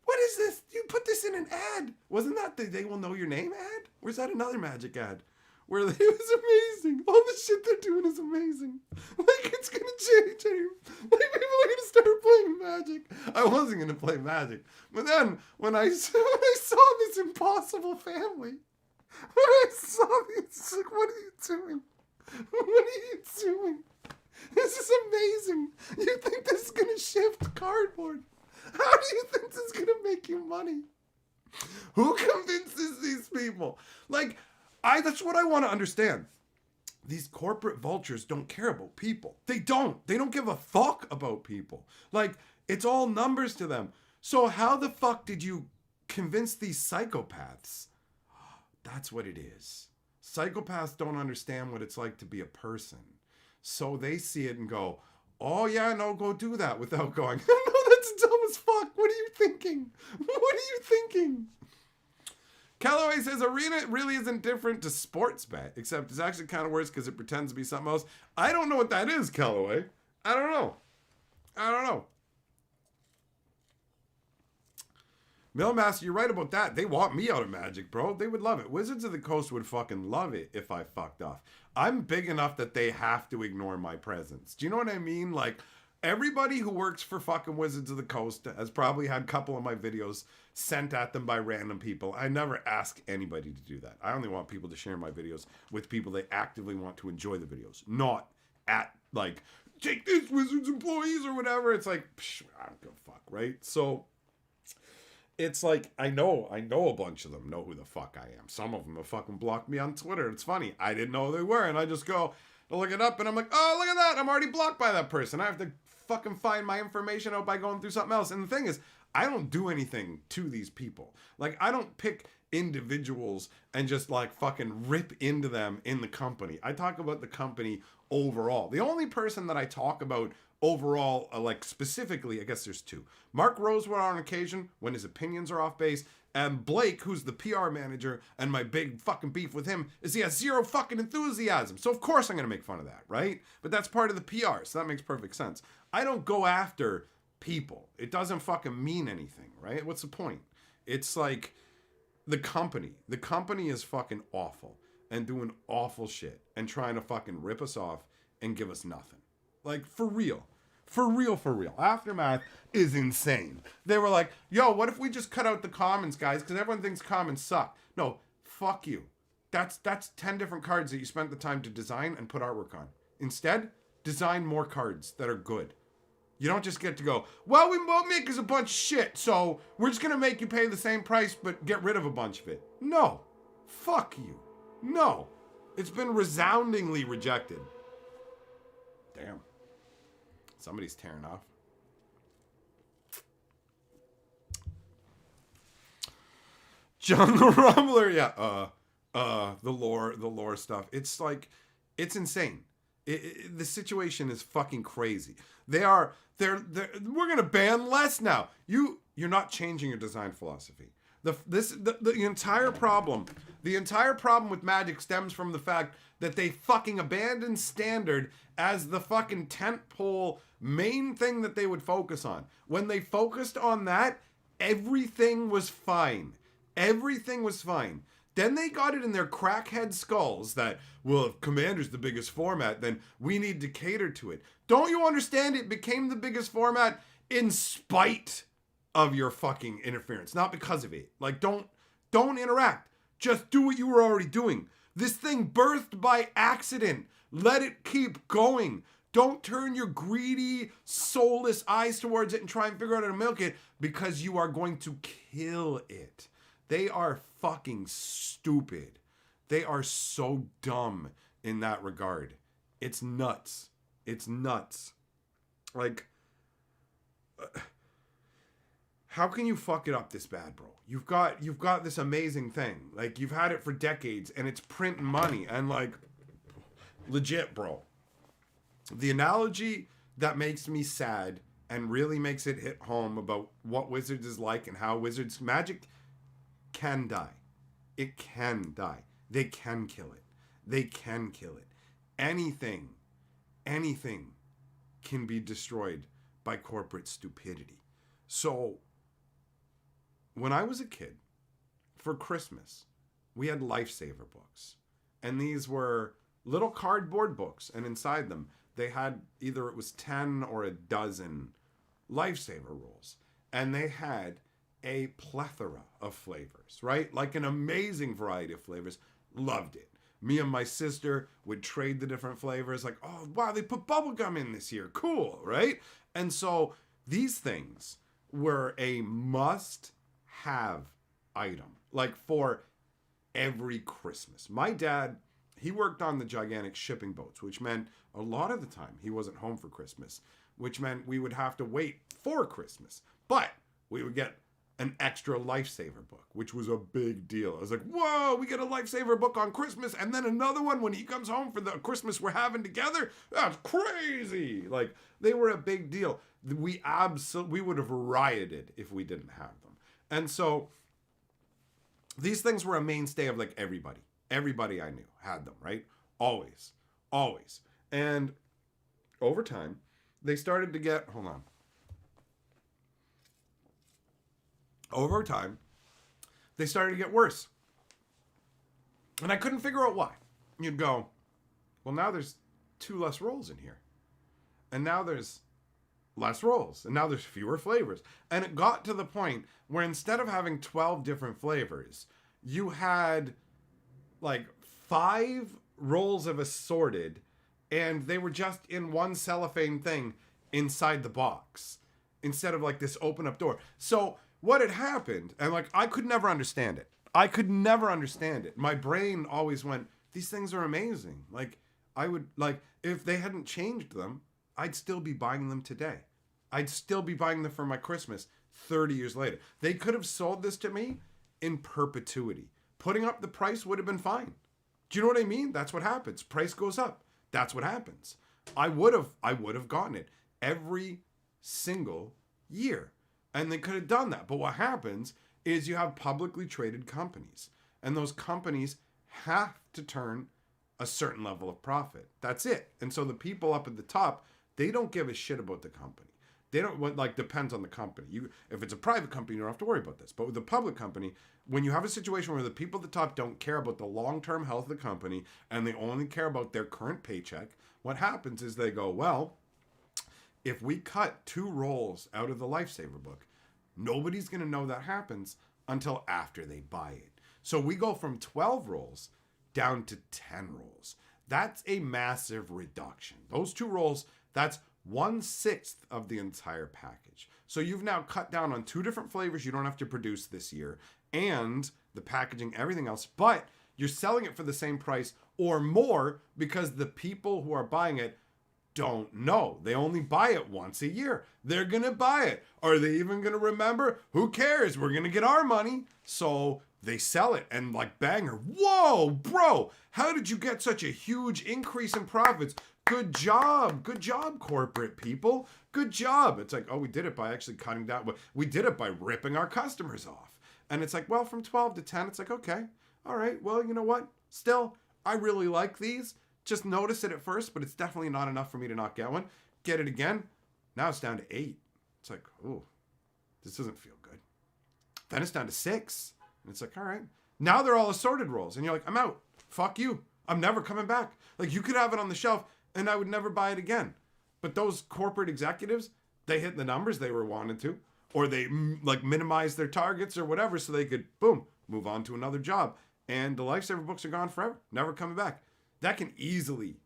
What is this? You put this in an ad. Wasn't that the They Will Know Your Name ad? Or is that another magic ad? Where it was amazing. All the shit they're doing is amazing. Like, it's gonna change. Like, people are gonna start playing Magic. I wasn't gonna play Magic. But then, when I saw this impossible family, it's like, what are you doing? What are you doing? This is amazing. You think this is gonna shift cardboard? How do you think this is gonna make you money? Who convinces these people? Like, that's what I want to understand. These corporate vultures don't care about people. They don't give a fuck about people. Like, it's all numbers to them. So how the fuck did you convince these psychopaths? That's what it is. Psychopaths don't understand what it's like to be a person. So they see it and go, oh yeah, no, go do that, without going, no, that's dumb as fuck. What are you thinking? What are you thinking? Callaway says Arena really isn't different to sports bet, except it's actually kind of worse because it pretends to be something else. I don't know what that is, Callaway. I don't know. Millmaster, you're right about that. They want me out of Magic, bro. They would love it. Wizards of the Coast would fucking love it if I fucked off. I'm big enough that they have to ignore my presence. Do you know what I mean? Like, everybody who works for fucking Wizards of the Coast has probably had a couple of my videos sent at them by random people. I never ask anybody to do that. I only want people to share my videos with people they actively want to enjoy the videos. Not at, like, take this, Wizards employees or whatever. It's like, psh, I don't give a fuck, right? So it's like, I know a bunch of them know who the fuck I am. Some of them have fucking blocked me on Twitter. It's funny. I didn't know who they were, and I just go to look it up, and I'm like, oh, look at that. I'm already blocked by that person. I have to fucking find my information out by going through something else. And the thing is, I don't do anything to these people. Like, I don't pick individuals and just like fucking rip into them in the company. I talk about the company overall. The only person that I talk about overall, like specifically, I guess there's two. Mark Rosewood on occasion when his opinions are off base, and Blake, who's the PR manager, and my big fucking beef with him is he has zero fucking enthusiasm. So of course I'm gonna make fun of that, right? But that's part of the PR, so that makes perfect sense. I don't go after people. It doesn't fucking mean anything, right? What's the point? It's like the company. The company is fucking awful and doing awful shit and trying to fucking rip us off and give us nothing. Like, for real. For real. Aftermath is insane. They were like, yo, what if we just cut out the commons, guys? Because everyone thinks commons suck. No, fuck you. That's 10 different cards that you spent the time to design and put artwork on. Instead, design more cards that are good. You don't just get to go, well, we won't make us a bunch of shit, so we're just going to make you pay the same price but get rid of a bunch of it. No. Fuck you. No. It's been resoundingly rejected. Damn. Somebody's tearing off. Jungle Rumbler, yeah. The lore stuff. It's like, it's insane. The situation is fucking crazy. They're we're gonna ban less now. You're not changing your design philosophy. The entire problem with Magic stems from the fact that they fucking abandoned standard as the fucking tentpole main thing that they would focus on. When they focused on that, everything was fine. Everything was fine. Then they got it in their crackhead skulls that, well, if Commander's the biggest format, then we need to cater to it. Don't you understand? It became the biggest format in spite of your fucking interference, not because of it. Like, don't interact. Just do what you were already doing. This thing birthed by accident. Let it keep going. Don't turn your greedy, soulless eyes towards it and try and figure out how to milk it, because you are going to kill it. They are fucking stupid. They are so dumb in that regard. It's nuts. It's nuts. Like, how can you fuck it up this bad, bro? You've got this amazing thing. Like, you've had it for decades and it's printing money and, like, legit, bro. The analogy that makes me sad and really makes it hit home about what Wizards is like and how Wizards Magic can die. It can die. They can kill it. They can kill it. Anything can be destroyed by corporate stupidity. So when I was a kid, for Christmas, we had Lifesaver books. And these were little cardboard books. And inside them, they had either it was 10 or a dozen Lifesaver rules. And they had a plethora of flavors, right? Like an amazing variety of flavors. Loved it. Me and my sister would trade the different flavors. Like, oh, wow, they put bubblegum in this year. Cool, right? And so these things were a must-have item. Like for every Christmas. My dad, he worked on the gigantic shipping boats, which meant a lot of the time he wasn't home for Christmas, which meant we would have to wait for Christmas. But we would get an extra Lifesaver book, which was a big deal. I was like, whoa, we get a Lifesaver book on Christmas and then another one when he comes home for the Christmas we're having together? That's crazy. Like, they were a big deal. We would have rioted if we didn't have them. And so these things were a mainstay of like everybody. Everybody I knew had them, right? Always. And over time, they started to get, over time, they started to get worse. And I couldn't figure out why. You'd go, well, now there's 2 less rolls in here. And now there's less rolls. And now there's fewer flavors. And it got to the point where instead of having 12 different flavors, you had like 5 rolls of assorted, and they were just in one cellophane thing inside the box instead of like this open up door. So what had happened, and like I could never understand it. My brain always went, these things are amazing. Like I would, like, if they hadn't changed them, I'd still be buying them today. I'd still be buying them for my Christmas 30 years later. They could have sold this to me in perpetuity. Putting up the price would have been fine. Do you know what I mean? That's what happens. Price goes up. That's what happens. I would have gotten it every single year. And they could have done that. But what happens is you have publicly traded companies. And those companies have to turn a certain level of profit. That's it. And so the people up at the top, they don't give a shit about the company. They don't, like, depends on the company. If it's a private company, you don't have to worry about this. But with a public company, when you have a situation where the people at the top don't care about the long-term health of the company and they only care about their current paycheck, what happens is they go, well, if we cut 2 rolls out of the Lifesaver book, nobody's going to know that happens until after they buy it. So we go from 12 rolls down to 10 rolls. That's a massive reduction. Those 2 rolls, that's 1/6 of the entire package. So you've now cut down on 2 different flavors you don't have to produce this year, and the packaging, everything else, but you're selling it for the same price or more because the people who are buying it don't know. They only buy it once a year. They're going to buy it. Are they even going to remember? Who cares? We're going to get our money. So they sell it and like banger. Whoa, bro, how did you get such a huge increase in profits? Good job, corporate people. Good job. It's like, oh, we did it by actually cutting down. We did it by ripping our customers off. And it's like, well, from 12 to 10, it's like, okay, all right, well, you know what? Still, I really like these. Just notice it at first, but it's definitely not enough for me to not get one. Get it again. Now it's down to 8. It's like, oh, this doesn't feel good. Then it's down to 6. And it's like, all right. Now they're all assorted rolls. And you're like, I'm out. Fuck you. I'm never coming back. Like, you could have it on the shelf and I would never buy it again. But those corporate executives, they hit the numbers they were wanted to, or they like minimized their targets or whatever so they could, boom, move on to another job. And the Lifesaver books are gone forever, never coming back. That can easily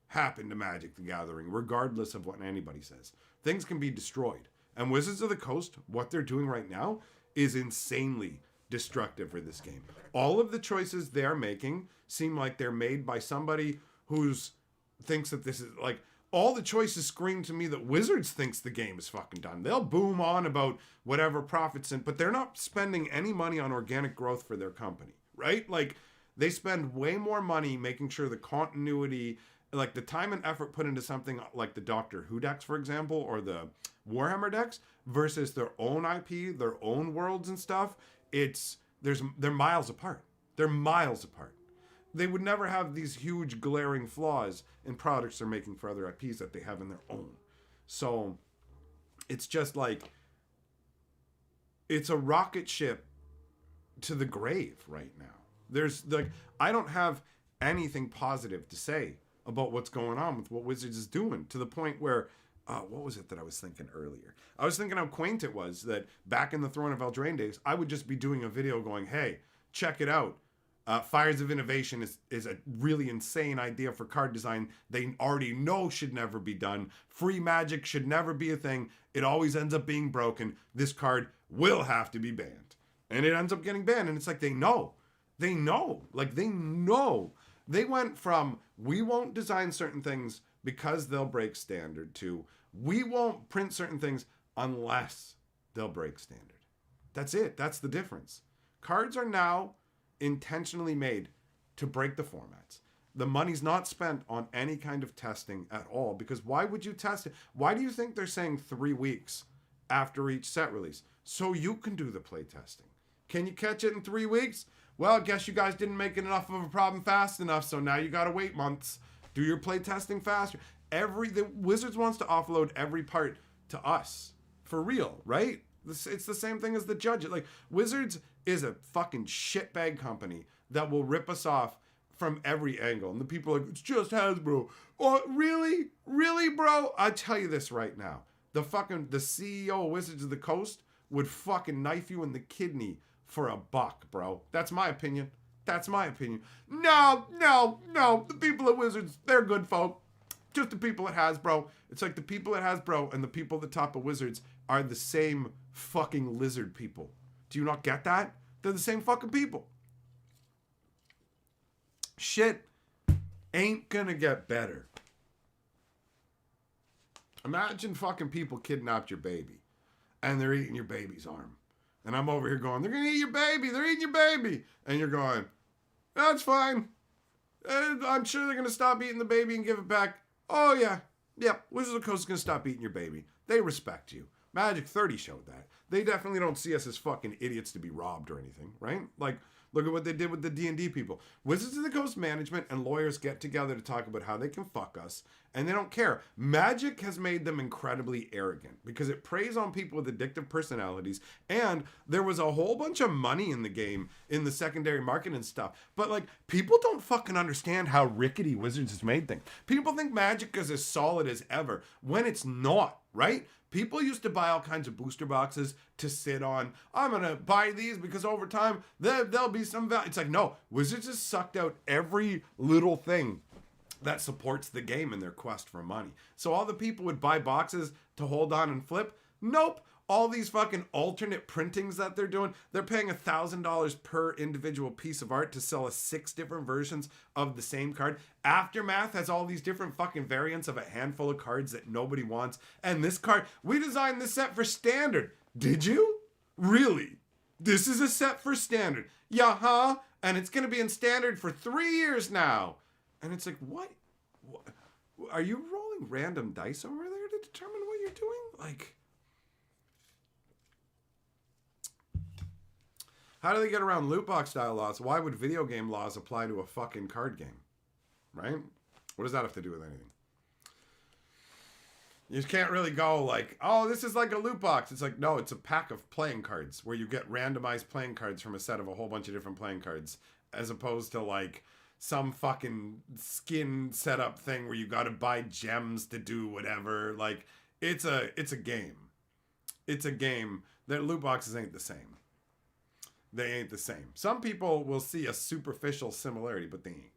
happen to Magic the Gathering, regardless of what anybody says. Things can be destroyed. And Wizards of the Coast, what they're doing right now is insanely destructive for this game. All of the choices they're making seem like they're made by somebody who's thinks that this is like, all the choices scream to me that Wizards thinks the game is fucking done. They'll boom on about whatever profits in, but they're not spending any money on organic growth for their company, right? Like, they spend way more money making sure the continuity, like the time and effort put into something like the Doctor Who decks, for example, or the Warhammer decks versus their own IP, their own worlds and stuff. They're miles apart. They're miles apart. they would never have these huge glaring flaws in products they're making for other IPs that they have in their own. So it's just like, it's a rocket ship to the grave right now. There's like, I don't have anything positive to say about what's going on with what Wizards is doing, to the point where, what was it that I was thinking earlier? I was thinking how quaint it was that back in the Throne of Eldraine days, I would just be doing a video going, hey, check it out. Fires of Innovation is a really insane idea for card design they already know should never be done. Free magic should never be a thing. It always ends up being broken. This card will have to be banned. And it ends up getting banned. And it's like, they know. They know. Like, they know. They went from, we won't design certain things because they'll break standard, to, we won't print certain things unless they'll break standard. That's it. That's the difference. Cards are now intentionally made to break the formats. The money's not spent on any kind of testing at all, because why would you test it? Why do you think they're saying 3 weeks after each set release? So you can do the play testing. Can you catch it in 3 weeks? Well, I guess you guys didn't make it enough of a problem fast enough, so now you gotta wait months. Do your play testing faster. The Wizards wants to offload every part to us. For real, right? It's the same thing as the judges. Like, Wizards is a fucking shitbag company that will rip us off from every angle. And the people are like, it's just Hasbro. Oh, really? Really, bro? I tell you this right now. The CEO of Wizards of the Coast would fucking knife you in the kidney for $1, bro. That's my opinion. That's my opinion. No. The people at Wizards, they're good folk. Just the people at Hasbro. It's like the people at Hasbro and the people at the top of Wizards are the same fucking lizard people. Do you not get that? They're the same fucking people. Shit ain't gonna get better. Imagine fucking people kidnapped your baby and they're eating your baby's arm. And I'm over here going, they're gonna eat your baby, they're eating your baby. And you're going, that's fine. I'm sure they're gonna stop eating the baby and give it back. Oh yeah, yep, Wizards of the Coast is gonna stop eating your baby. They respect you. Magic 30 showed that. They definitely don't see us as fucking idiots to be robbed or anything, right? Like, look at what they did with the D&D people. Wizards of the Coast management and lawyers get together to talk about how they can fuck us, and they don't care. Magic has made them incredibly arrogant because it preys on people with addictive personalities, and there was a whole bunch of money in the game in the secondary market and stuff. But, like, people don't fucking understand how rickety Wizards has made things. People think Magic is as solid as ever when it's not, right? People used to buy all kinds of booster boxes to sit on. I'm going to buy these because over time there'll be some value. It's like, no, Wizards has sucked out every little thing that supports the game in their quest for money. So all the people would buy boxes to hold on and flip. Nope. All these fucking alternate printings that they're doing, they're paying $1,000 per individual piece of art to sell us 6 different versions of the same card. Aftermath has all these different fucking variants of a handful of cards that nobody wants. And this card, we designed this set for standard. Did you? Really? This is a set for standard. Yeah, huh? And it's going to be in standard for 3 years now. And it's like, what? Are you rolling random dice over there to determine what you're doing? Like, how do they get around loot box style laws? Why would video game laws apply to a fucking card game? Right? What does that have to do with anything? You just can't really go like, oh, this is like a loot box. It's like, no, it's a pack of playing cards where you get randomized playing cards from a set of a whole bunch of different playing cards, as opposed to like some fucking skin setup thing where you got to buy gems to do whatever. Like, it's a game. It's a game. That loot boxes ain't the same. They ain't the same. Some people will see a superficial similarity, but they ain't.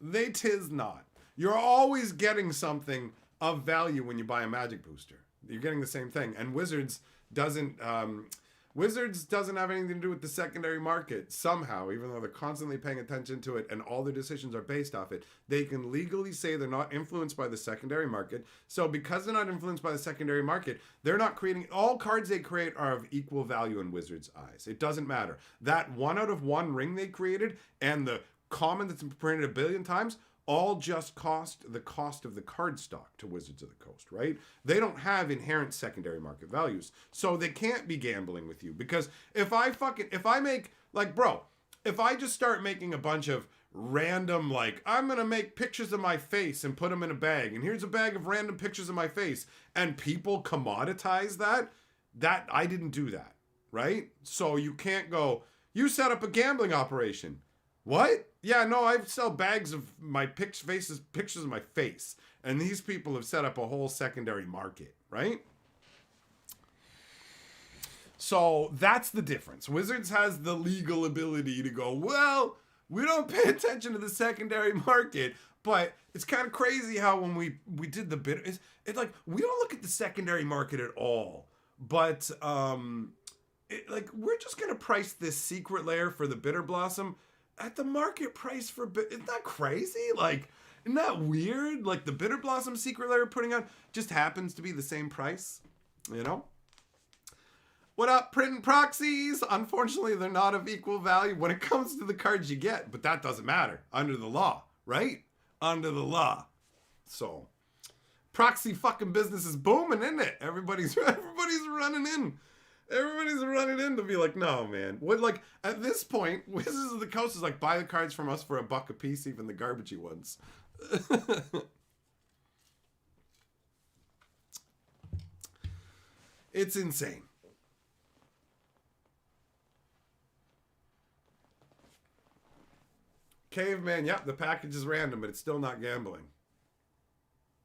They 'tis not. You're always getting something of value when you buy a Magic booster. You're getting the same thing. And Wizards doesn't have anything to do with the secondary market somehow, even though they're constantly paying attention to it and all their decisions are based off it. They can legally say they're not influenced by the secondary market. So because they're not influenced by the secondary market, they're not creating, all cards they create are of equal value in Wizards' eyes. It doesn't matter. That 1 out of 1 ring they created and the common that's been printed 1 billion times all just cost the cost of the card stock to Wizards of the Coast, right? They don't have inherent secondary market values. So they can't be gambling with you, because if I just start making a bunch of random, like, I'm gonna make pictures of my face and put them in a bag, and here's a bag of random pictures of my face, and people commoditize that I didn't do that, right? So you can't go, you set up a gambling operation. What? Yeah, no, I sell bags of my pictures of my face, and these people have set up a whole secondary market, right? So that's the difference. Wizards has the legal ability to go, well, we don't pay attention to the secondary market, but it's kind of crazy how when we did the bid, it's like we don't look at the secondary market at all. But like we're just gonna price this secret layer for the Bitter Blossom at the market price for isn't that crazy? Like, isn't that weird? Like the Bitter Blossom secret layer putting on just happens to be the same price, you know? What up, printing proxies? Unfortunately, they're not of equal value when it comes to the cards you get, but that doesn't matter under the law, right? Under the law. So, proxy fucking business is booming, isn't it? Everybody's running in. Everybody's running in to be like, no, man. What, like, at this point, Wizards of the Coast is like, buy the cards from us for $1 a piece, even the garbagey ones. It's insane. Caveman, yep, the package is random, but it's still not gambling.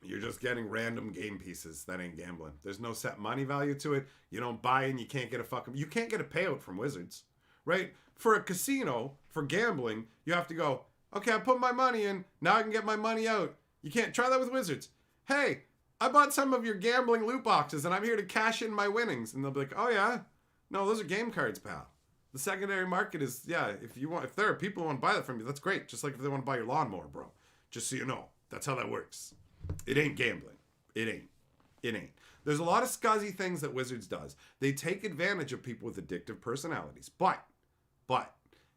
You're just getting random game pieces. That ain't gambling. There's no set money value to it. You don't buy and you can't get you can't get a payout from Wizards, right? For a casino, for gambling, you have to go, okay, I put my money in, now I can get my money out. You can't try that with Wizards. Hey, I bought some of your gambling loot boxes and I'm here to cash in my winnings. And they'll be like, oh yeah? No, those are game cards, pal. The secondary market is, yeah, if there are people who want to buy that from you, that's great. Just like if they want to buy your lawnmower, bro. Just so you know. That's how that works. It ain't gambling. It ain't. There's a lot of scuzzy things that Wizards does. They take advantage of people with addictive personalities. But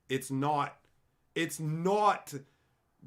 it's not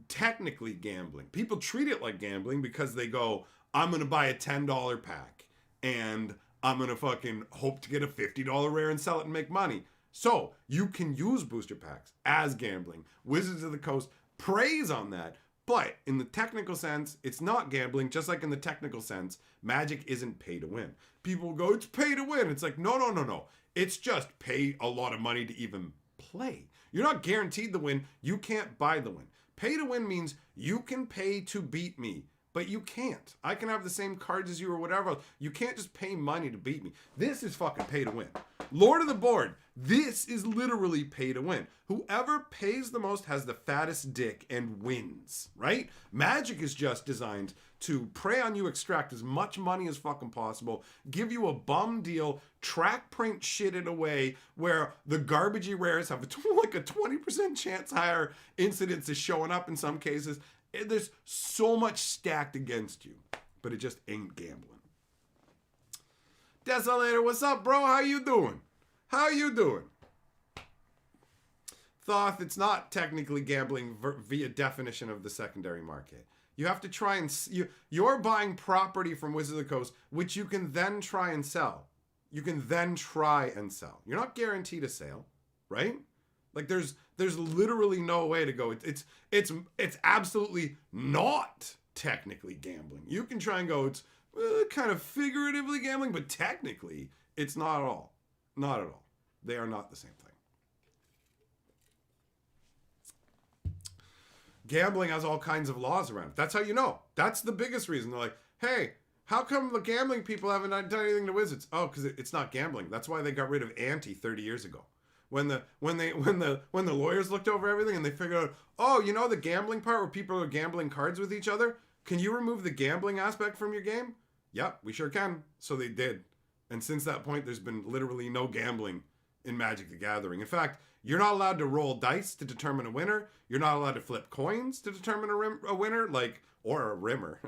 technically gambling. People treat it like gambling because they go, I'm going to buy a $10 pack and I'm going to fucking hope to get a $50 rare and sell it and make money. So you can use booster packs as gambling. Wizards of the Coast preys on that. But in the technical sense, it's not gambling. Just like in the technical sense, Magic isn't pay to win. People go, it's pay to win. It's like, no. It's just pay a lot of money to even play. You're not guaranteed the win. You can't buy the win. Pay to win means you can pay to beat me, but you can't. I can have the same cards as you or whatever. You can't just pay money to beat me. This is fucking pay to win. Lord of the Board, this is literally pay to win. Whoever pays the most has the fattest dick and wins, right? Magic is just designed to prey on you, extract as much money as fucking possible, give you a bum deal, track print shit in a way where the garbagey rares have like a 20% chance higher incidence of showing up in some cases. There's so much stacked against you, but it just ain't gambling. Desolator, what's up, bro? How you doing? Thoth, it's not technically gambling via definition of the secondary market. You have to try and... You're buying property from Wizards of the Coast, which you can then try and sell. You're not guaranteed a sale, right? Like, there's literally no way to go. It's absolutely not technically gambling. You can try and go, it's kind of figuratively gambling, but technically, it's not at all. Not at all. They are not the same thing. Gambling has all kinds of laws around it. That's how you know. That's the biggest reason. They're like, hey, how come the gambling people haven't done anything to Wizards? Oh, because it's not gambling. That's why they got rid of ante 30 years ago. When the lawyers looked over everything and they figured out, oh, you know the gambling part where people are gambling cards with each other? Can you remove the gambling aspect from your game? Yep, we sure can. So they did. And since that point, there's been literally no gambling in Magic the Gathering. In fact, you're not allowed to roll dice to determine a winner. You're not allowed to flip coins to determine a winner, or a rimmer.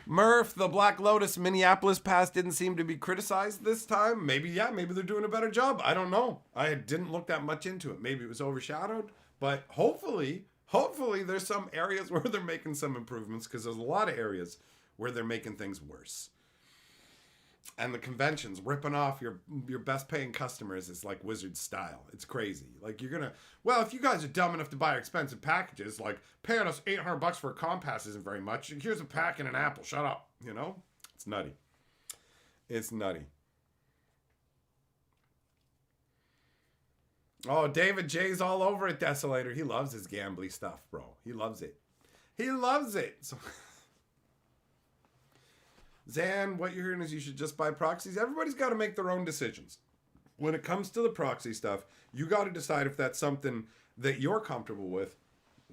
Murph, the Black Lotus Minneapolis pass didn't seem to be criticized this time. Maybe they're doing a better job. I don't know. I didn't look that much into it. Maybe it was overshadowed. But hopefully there's some areas where they're making some improvements, because there's a lot of areas where they're making things worse. And the conventions ripping off your best paying customers is like Wizard style. It's crazy. Like you're gonna, well, if you guys are dumb enough to buy expensive packages, like paying us $800 for a compass isn't very much. Here's a pack and an apple. Shut up. You know, it's nutty. It's nutty. Oh, David J's all over it, Desolator. He loves his gambly stuff, bro. He loves it. He loves it. So. Zan, what you're hearing is you should just buy proxies. Everybody's got to make their own decisions. When it comes to the proxy stuff, you got to decide if that's something that you're comfortable with.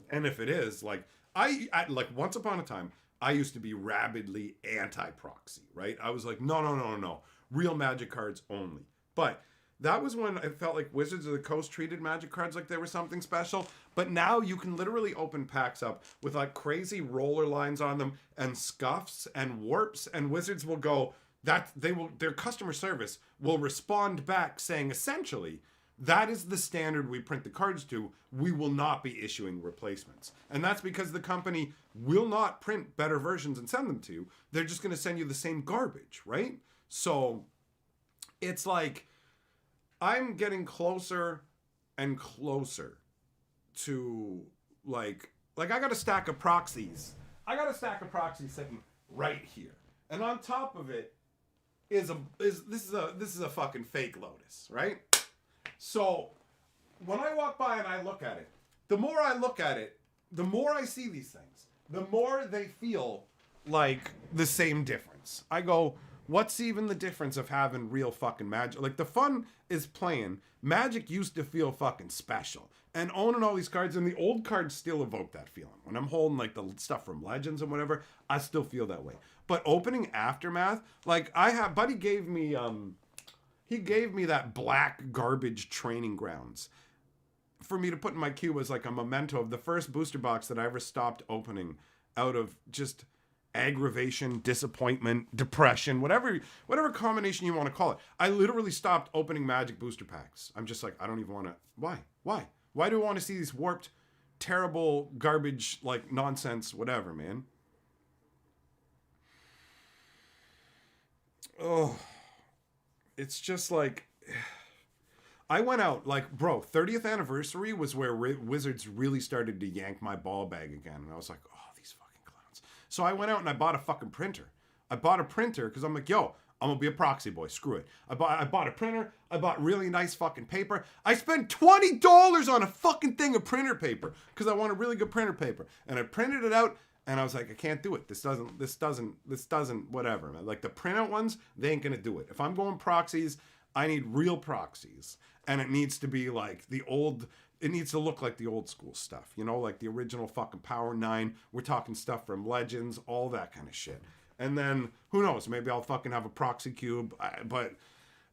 And if it is, like, I like once upon a time, I used to be rabidly anti-proxy, right? I was like, no. Real Magic cards only. But that was when I felt like Wizards of the Coast treated Magic cards like they were something special. But now you can literally open packs up with like crazy roller lines on them and scuffs and warps, and Wizards will go that their customer service will respond back saying essentially that is the standard we print the cards to. We will not be issuing replacements. And that's because the company will not print better versions and send them to you. They're just going to send you the same garbage, right? So it's like I'm getting closer and closer to like I got a stack of proxies. I got a stack of proxies sitting right here. And on top of it is a fucking fake Lotus, right? So when I walk by and I look at it, the more I look at it, the more I see these things, the more they feel like the same difference. I go, what's even the difference of having real fucking Magic? Like, the fun is playing. Magic used to feel fucking special. And owning all these cards, and the old cards still evoke that feeling. When I'm holding, like, the stuff from Legends and whatever, I still feel that way. But opening Aftermath, like, Buddy gave me, he gave me that black garbage Training Grounds for me to put in my queue as, like, a memento of the first booster box that I ever stopped opening out of just aggravation, disappointment, depression, whatever combination you want to call it. I literally stopped opening Magic booster packs. I'm just like, I don't even want to. Why do I want to see these warped, terrible, garbage, like, nonsense, whatever, man? Oh, it's just like, I went out, like, bro, 30th anniversary was where Wizards really started to yank my ball bag again. And I was like, oh, these fucking clowns. So I went out and I bought a fucking printer. I bought a printer because I'm like, yo, I'm gonna be a proxy boy. Screw it. I bought a printer. I bought really nice fucking paper. I spent $20 on a fucking thing of printer paper because I want a really good printer paper. And I printed it out and I was like, I can't do it. This doesn't, whatever, man. Like, the printout ones, they ain't gonna do it. If I'm going proxies, I need real proxies. And it needs to be like it needs to look like the old school stuff, you know, like the original fucking Power 9. We're talking stuff from Legends, all that kind of shit. And then, who knows, maybe I'll fucking have a proxy cube. But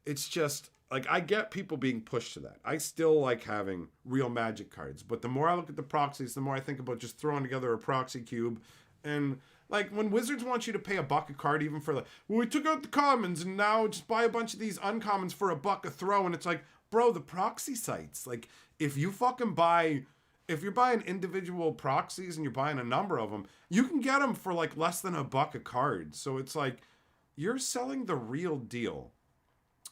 it's just, like, I get people being pushed to that. I still like having real Magic cards. But the more I look at the proxies, the more I think about just throwing together a proxy cube. And, like, when Wizards want you to pay $1 a card, even for, like, well, we took out the commons and now just buy a bunch of these uncommons for $1 a throw. And it's like, bro, the proxy sites, like, if you're buying individual proxies and you're buying a number of them, you can get them for, like, less than $1 a card. So it's like, you're selling the real deal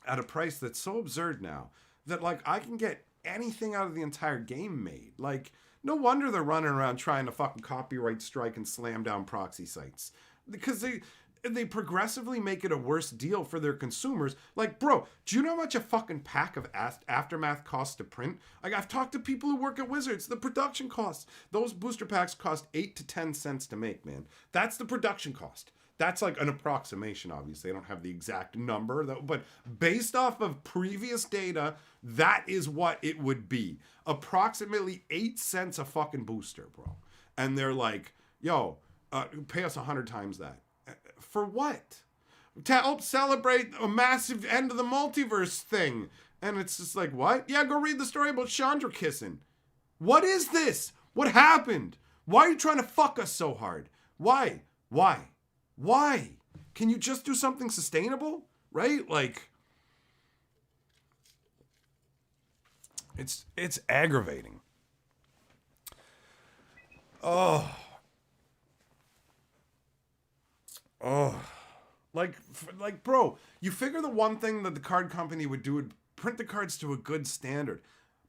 at a price that's so absurd now that, like, I can get anything out of the entire game made. Like, no wonder they're running around trying to fucking copyright strike and slam down proxy sites, because they progressively make it a worse deal for their consumers. Like, bro, do you know how much a fucking pack of Aftermath costs to print? Like, I've talked to people who work at Wizards. The production costs, those booster packs cost 8 to 10 cents to make, man. That's the production cost. That's like an approximation, obviously. I don't have the exact number, though, but based off of previous data, that is what it would be. Approximately 8 cents a fucking booster, bro. And they're like, yo, pay us 100 times that. For what? To help celebrate a massive end of the multiverse thing. And it's just like, what? Yeah, go read the story about Chandra kissing. What is this? What happened? Why are you trying to fuck us so hard? Why? Can you just do something sustainable? Right? Like, it's aggravating. Oh, Like, bro, you figure the one thing that the card company would do would print the cards to a good standard,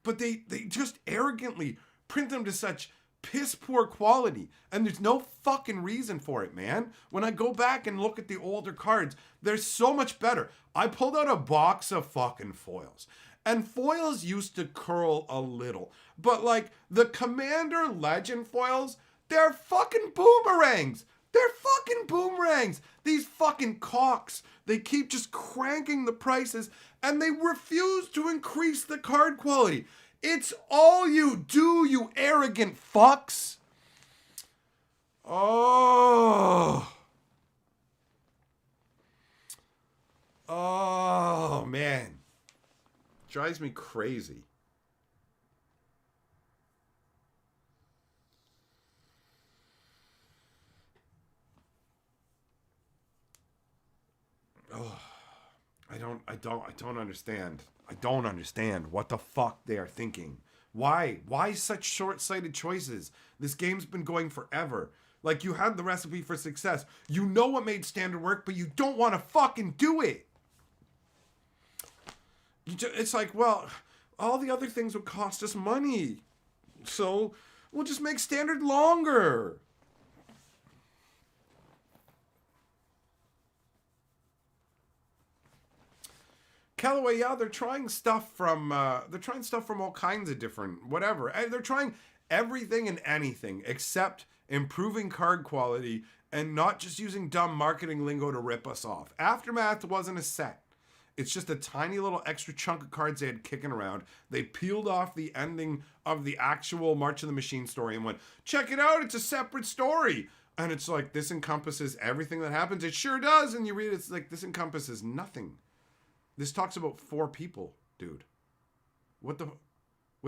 but they just arrogantly print them to such piss poor quality, and there's no fucking reason for it, man. When I go back and look at the older cards, they're so much better. I pulled out a box of fucking foils, and foils used to curl a little, but like the Commander Legend foils, they're fucking boomerangs. They're fucking boomerangs. These fucking cocks. They keep just cranking the prices, and they refuse to increase the card quality. It's all you do, you arrogant fucks. Oh. Oh, man. Drives me crazy. Oh, I don't understand. I don't understand what the fuck they are thinking. Why? Why such short-sighted choices? This game's been going forever. Like, you had the recipe for success. You know what made standard work, but you don't want to fucking do it. It's like, well, all the other things would cost us money. So, we'll just make standard longer. Callaway, yeah, they're trying stuff from all kinds of different whatever. They're trying everything and anything except improving card quality and not just using dumb marketing lingo to rip us off. Aftermath wasn't a set. It's just a tiny little extra chunk of cards they had kicking around. They peeled off the ending of the actual March of the Machine story and went, check it out, it's a separate story. And it's like, this encompasses everything that happens. It sure does. And you read it, it's like, this encompasses nothing. This talks about 4 people, dude. What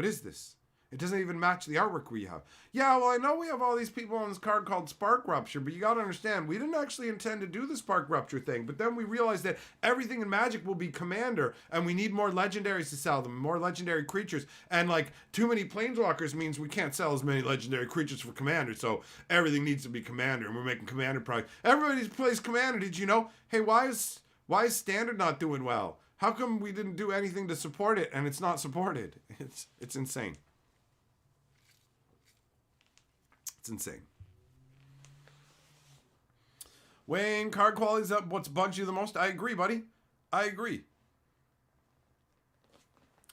is this? It doesn't even match the artwork we have. Yeah, well, I know we have all these people on this card called Spark Rupture, but you gotta understand, we didn't actually intend to do the Spark Rupture thing, but then we realized that everything in Magic will be Commander, and we need more legendaries to sell them, more legendary creatures, and like, too many Planeswalkers means we can't sell as many legendary creatures for Commander, so everything needs to be Commander, and we're making Commander products. Everybody plays Commander, did you know? Hey, why is Standard not doing well? How come we didn't do anything to support it and it's not supported? It's insane. It's insane. Wayne, card quality's up. What's bugs you the most? I agree, buddy. I agree.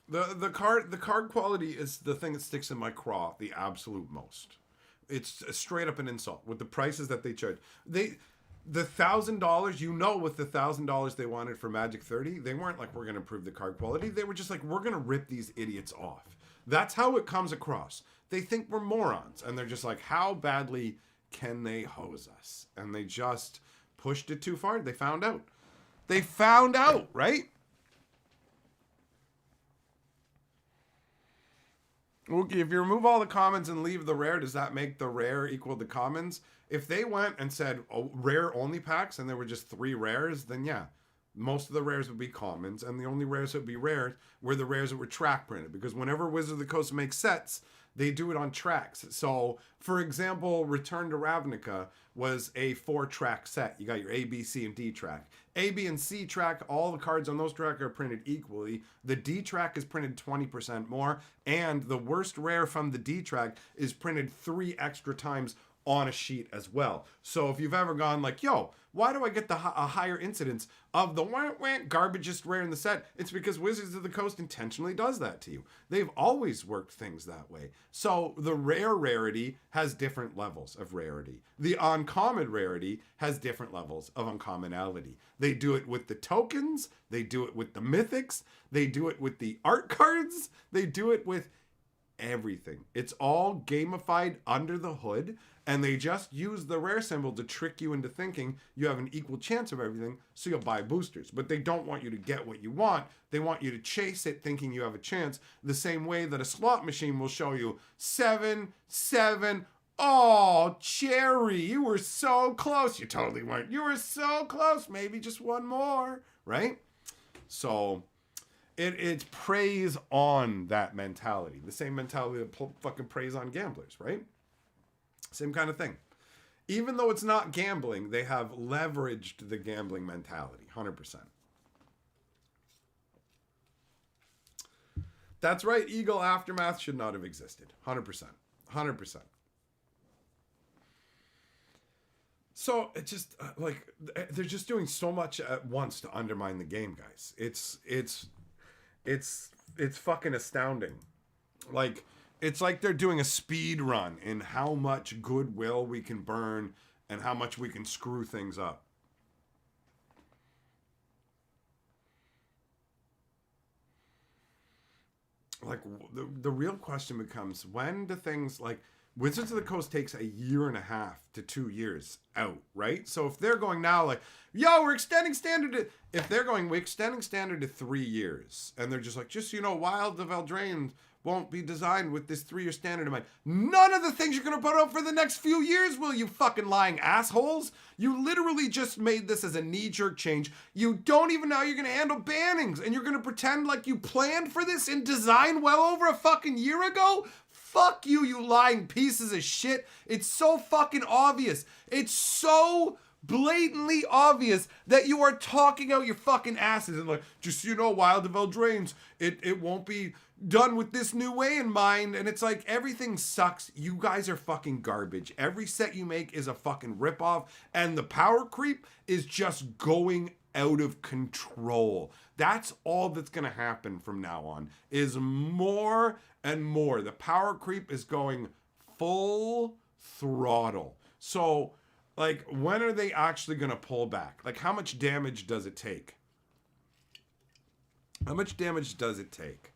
The card quality is the thing that sticks in my craw the absolute most. It's straight up an insult with the prices that they charge. The $1,000, you know, with the $1,000 they wanted for Magic 30, they weren't like, we're going to improve the card quality. They were just like, we're going to rip these idiots off. That's how it comes across. They think we're morons, and they're just like, how badly can they hose us? And they just pushed it too far. They found out. They found out, right? Okay, if you remove all the commons and leave the rare, does that make the rare equal the commons? If they went and said rare only packs and there were just 3 rares, then yeah, most of the rares would be commons, and the only rares that would be rares were the rares that were track printed, because whenever Wizard of the Coast makes sets, they do it on tracks. So, for example, Return to Ravnica was a 4-track set. You got your A, B, C, and D track. A, B, and C track, all the cards on those track are printed equally. The D track is printed 20% more, and the worst rare from the D track is printed 3 extra times on a sheet as well. So if you've ever gone like, yo, why do I get a higher incidence of the garbagest rare in the set? It's because Wizards of the Coast intentionally does that to you. They've always worked things that way. So the rare rarity has different levels of rarity. The uncommon rarity has different levels of uncommonality. They do it with the tokens. They do it with the mythics. They do it with the art cards. They do it with everything. It's all gamified under the hood, and they just use the rare symbol to trick you into thinking you have an equal chance of everything, so you'll buy boosters. But they don't want you to get what you want. They want you to chase it thinking you have a chance, the same way that a slot machine will show you 7, 7. Oh, Cherry, you were so close. You totally weren't. You were so close. Maybe just one more, right? So it preys on that mentality. The same mentality that fucking preys on gamblers, right? Same kind of thing. Even though it's not gambling, they have leveraged the gambling mentality. 100%. That's right. Eagle Aftermath should not have existed. 100%. 100%. So it just like they're just doing so much at once to undermine the game, guys. It's fucking astounding. Like it's like they're doing a speed run in how much goodwill we can burn and how much we can screw things up. Like the real question becomes, when do things like Wizards of the Coast takes 1.5 to 2 years out, right? So if they're going now like, yo, we're extending standard to, if they're going, we're extending standard to 3 years, and they're just like, just so you know, Wild of Eldraine won't be designed with this 3-year standard in mind. None of the things you're going to put out for the next few years will, you fucking lying assholes. You literally just made this as a knee-jerk change. You don't even know how you're going to handle bannings, and you're going to pretend like you planned for this in design well over a fucking year ago? Fuck you, you lying pieces of shit. It's so fucking obvious. It's so blatantly obvious that you are talking out your fucking asses and like, just so you know, Wild of Eldraine, it won't be done with this new way in mind. And it's like, everything sucks. You guys are fucking garbage. Every set you make is a fucking ripoff, and the power creep is just going out of control. That's all that's going to happen from now on, is more and more. The power creep is going full throttle. So, like, when are they actually going to pull back? Like, how much damage does it take? How much damage does it take?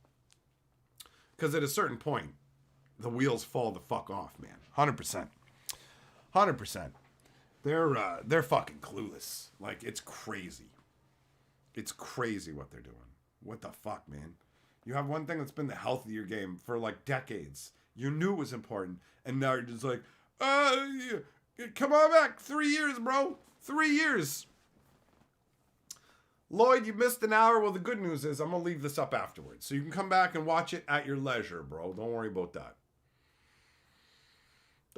Because at a certain point, the wheels fall the fuck off, man. 100%. 100%. They're fucking clueless. Like, it's crazy. It's crazy what they're doing. What the fuck, man? You have one thing that's been the health of your game for like decades. You knew it was important, and now you're just like, come on back. 3 years, bro. 3 years. Lloyd, you missed an hour. Well, the good news is I'm going to leave this up afterwards, so you can come back and watch it at your leisure, bro. Don't worry about that.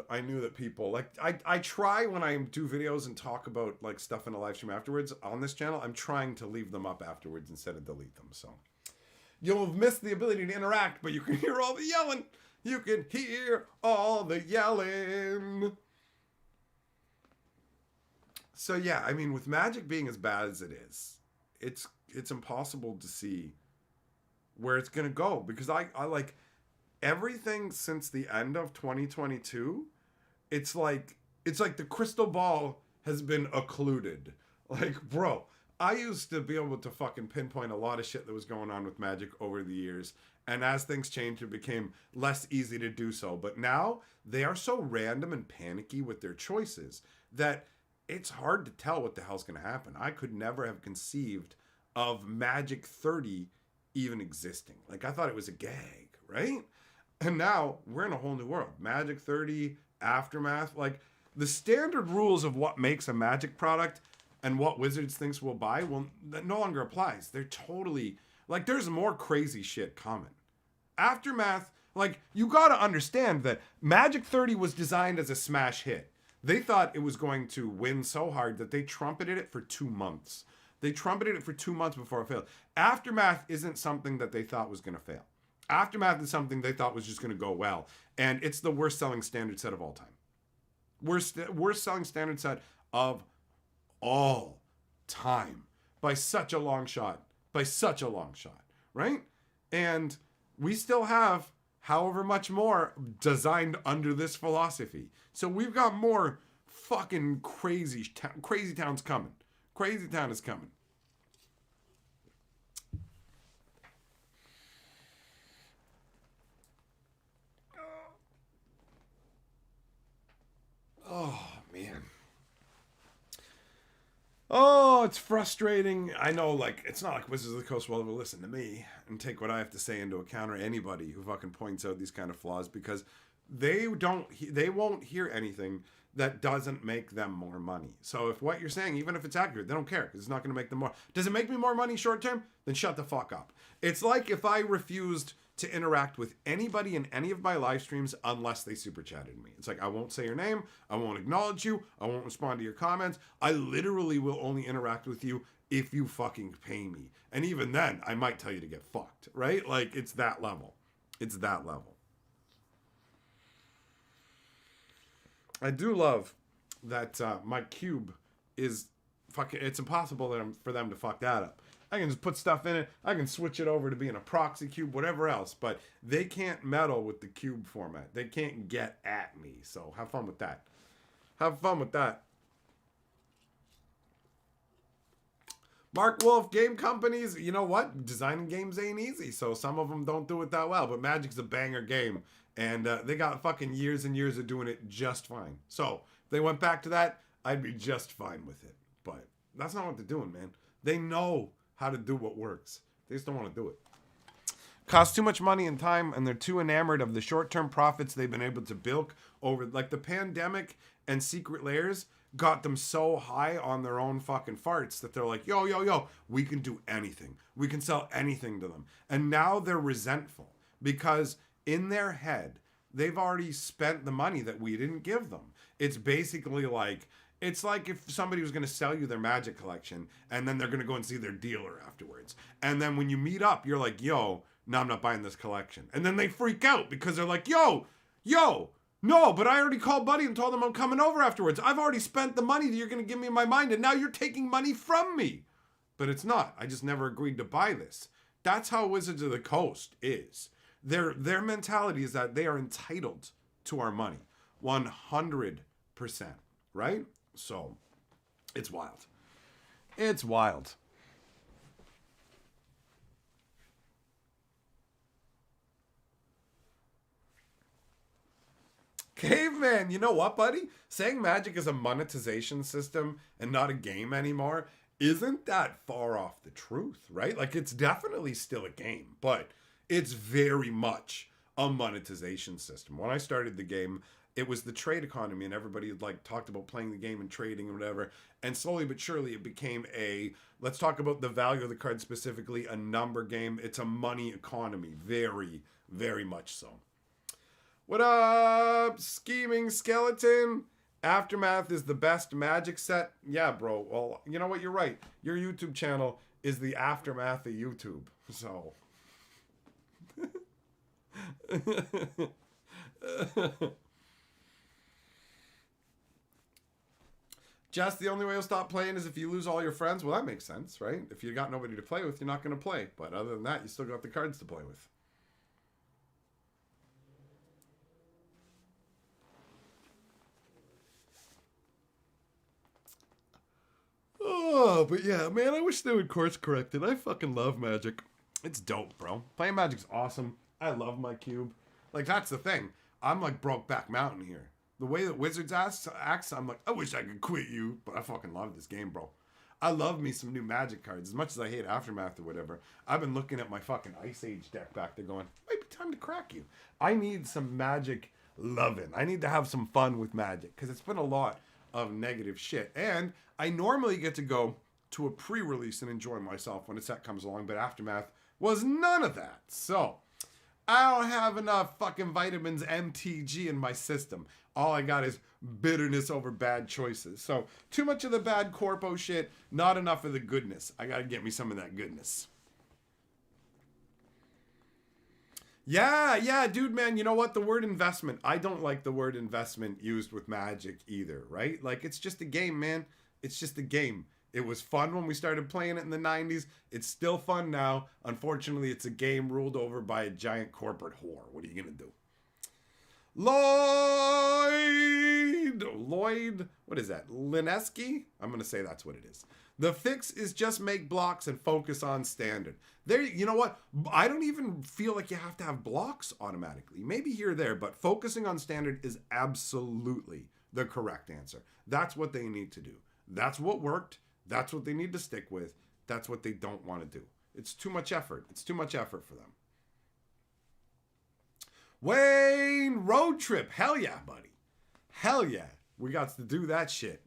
I knew that people like I try when I do videos and talk about like stuff in a live stream afterwards on this channel, I'm trying to leave them up afterwards instead of delete them. So you'll have missed the ability to interact, but you can hear all the yelling. You can hear all the yelling. So yeah, I mean, with Magic being as bad as it is, it's impossible to see where it's gonna go, because I like everything since the end of 2022, it's like the crystal ball has been occluded. Like, bro, I used to be able to fucking pinpoint a lot of shit that was going on with Magic over the years, and as things changed, it became less easy to do so. But now, they are so random and panicky with their choices that it's hard to tell what the hell's going to happen. I could never have conceived of Magic 30 even existing. Like, I thought it was a gag, right? And now we're in a whole new world. Magic 30, Aftermath, like the standard rules of what makes a Magic product and what Wizards thinks we'll buy, well, that no longer applies. They're totally, like, there's more crazy shit coming. Aftermath, like, you gotta understand that Magic 30 was designed as a smash hit. They thought it was going to win so hard that they trumpeted it for 2 months. They trumpeted it for 2 months before it failed. Aftermath isn't something that they thought was gonna fail. Aftermath is something they thought was just going to go well. And it's the worst selling standard set of all time. Worst selling standard set of all time. By such a long shot. By such a long shot. Right? And we still have however much more designed under this philosophy. So we've got more fucking crazy towns coming. Crazy town is coming. Oh, man. Oh, it's frustrating. I know, like, it's not like Wizards of the Coast will ever listen to me and take what I have to say into account, or anybody who fucking points out these kind of flaws, because they won't hear anything that doesn't make them more money. So if what you're saying, even if it's accurate, they don't care, because it's not going to make them more. Does it make me more money short term? Then shut the fuck up. It's like if I refused to interact with anybody in any of my live streams unless they super chatted me. It's like, I won't say your name, I won't acknowledge you, I won't respond to your comments. I literally will only interact with you if you fucking pay me. And even then, I might tell you to get fucked, right? Like, it's that level. It's that level. I do love that my cube is fucking, it's impossible for them to fuck that up. I can just put stuff in it. I can switch it over to being a proxy cube, whatever else. But they can't meddle with the cube format. They can't get at me. So have fun with that. Have fun with that. Mark Wolf, game companies, you know what? Designing games ain't easy. So some of them don't do it that well. But Magic's a banger game. And they got fucking years and years of doing it just fine. So if they went back to that, I'd be just fine with it. But that's not what they're doing, man. They know how to do what works. They just don't want to do it. Costs too much money and time, and they're too enamored of the short-term profits they've been able to bilk over. Like, the pandemic and secret layers got them so high on their own fucking farts that they're like, yo, we can do anything. We can sell anything to them. And now they're resentful because in their head, they've already spent the money that we didn't give them. It's basically like, it's like if somebody was going to sell you their Magic collection and then they're going to go and see their dealer afterwards. And then when you meet up, you're like, yo, no, I'm not buying this collection. And then they freak out because they're like, yo, no, but I already called Buddy and told him I'm coming over afterwards. I've already spent the money that you're going to give me in my mind, and now you're taking money from me. But it's not. I just never agreed to buy this. That's how Wizards of the Coast is. Their mentality is that they are entitled to our money. 100%. Right? So, it's wild. It's wild. Caveman, you know what, buddy? Saying Magic is a monetization system and not a game anymore, isn't that far off the truth, right? Like, it's definitely still a game, but it's very much a monetization system. When I started the game, it was the trade economy and everybody like talked about playing the game and trading and whatever. And slowly but surely it became let's talk about the value of the card specifically, a number game. It's a money economy. Very, very much so. What up, Scheming Skeleton? Aftermath is the best Magic set. Yeah, bro. Well, you know what? You're right. Your YouTube channel is the aftermath of YouTube. So. Just the only way you'll stop playing is if you lose all your friends. Well, that makes sense, right? If you got nobody to play with, you're not going to play. But other than that, you still got the cards to play with. Oh, but yeah, man, I wish they would course correct it. I fucking love Magic. It's dope, bro. Playing Magic's awesome. I love my cube. Like, that's the thing. I'm like Brokeback Mountain here. The way that Wizards acts, I'm like, I wish I could quit you, but I fucking love this game, bro. I love me some new Magic cards. As much as I hate Aftermath or whatever, I've been looking at my fucking Ice Age deck back there going, might be time to crack you. I need some Magic loving. I need to have some fun with Magic, because it's been a lot of negative shit. And I normally get to go to a pre-release and enjoy myself when a set comes along, but Aftermath was none of that. So, I don't have enough fucking vitamins MTG in my system. All I got is bitterness over bad choices. So, too much of the bad corpo shit, not enough of the goodness. I gotta get me some of that goodness. Yeah, dude, man, you know what? The word investment. I don't like the word investment used with Magic either, right? Like, it's just a game, man. It's just a game. It was fun when we started playing it in the 90s. It's still fun now. Unfortunately, it's a game ruled over by a giant corporate whore. What are you going to do? Lloyd, what is that? Lineski? I'm going to say that's what it is. The fix is just make blocks and focus on standard. There, you know what? I don't even feel like you have to have blocks automatically. Maybe here or there, but focusing on standard is absolutely the correct answer. That's what they need to do. That's what worked. That's what they need to stick with. That's what they don't want to do. It's too much effort. It's too much effort for them. Wayne, road trip. Hell yeah, buddy. Hell yeah. We got to do that shit.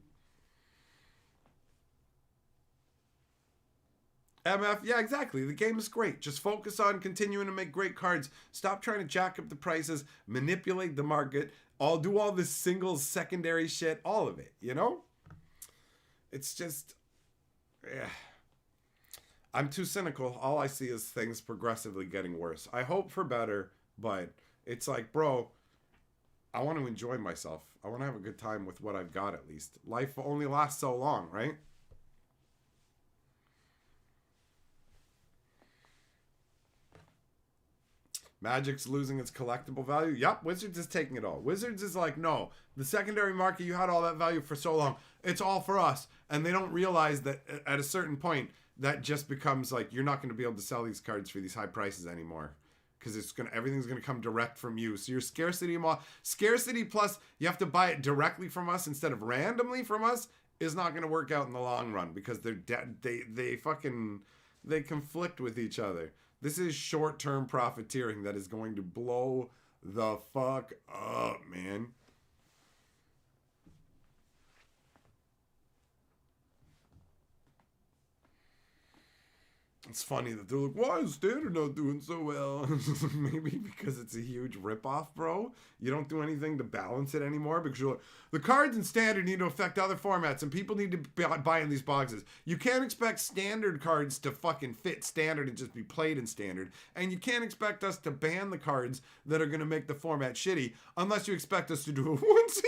MF, yeah, exactly. The game is great. Just focus on continuing to make great cards. Stop trying to jack up the prices, manipulate the market, do all this singles, secondary shit, all of it, you know? It's just, yeah. I'm too cynical. All I see is things progressively getting worse. I hope for better, but it's like, bro, I want to enjoy myself. I want to have a good time with what I've got at least. Life only lasts so long, right? Magic's losing its collectible value. Yup, Wizards is taking it all. Wizards is like, no, the secondary market, you had all that value for so long. It's all for us. And they don't realize that at a certain point, that just becomes like, you're not going to be able to sell these cards for these high prices anymore. Because everything's going to come direct from you. So your scarcity plus you have to buy it directly from us instead of randomly from us is not going to work out in the long run. Because they conflict with each other. This is short-term profiteering that is going to blow the fuck up, man. It's funny that they're like, why is Standard not doing so well? Maybe because it's a huge ripoff, bro. You don't do anything to balance it anymore because you're like, the cards in Standard need to affect other formats and people need to buy in these boxes. You can't expect Standard cards to fucking fit Standard and just be played in Standard. And you can't expect us to ban the cards that are going to make the format shitty unless you expect us to do it once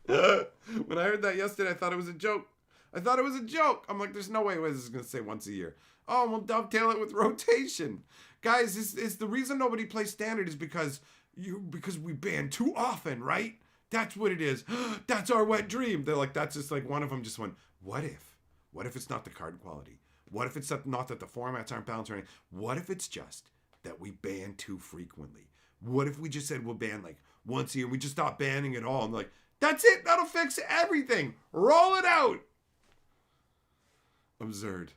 a year. When I heard that yesterday, I thought it was a joke. I'm like, there's no way Wizards is going to say once a year. Oh, we'll dovetail it with rotation. Guys, is the reason nobody plays Standard is because we ban too often, right? That's what it is. That's our wet dream. They're like, that's just like one of them just went, what if? What if it's not the card quality? What if it's not that the formats aren't balanced or anything? What if it's just that we ban too frequently? What if we just said we'll ban like once a year and we just stop banning it all? And like, that's it. That'll fix everything. Roll it out. Absurd.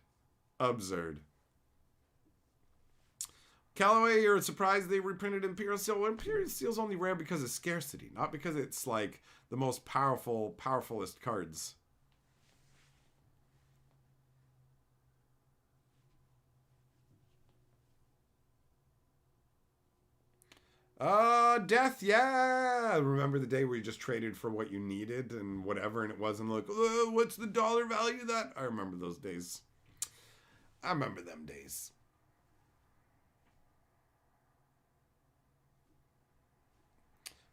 Callaway, you're surprised they reprinted Imperial Seal. Well, Imperial Seal's only rare because of scarcity, not because it's like the most powerfulest cards. Death, yeah. Remember the day where you just traded for what you needed and whatever, and it wasn't like, what's the dollar value of that? I remember those days. I remember them days.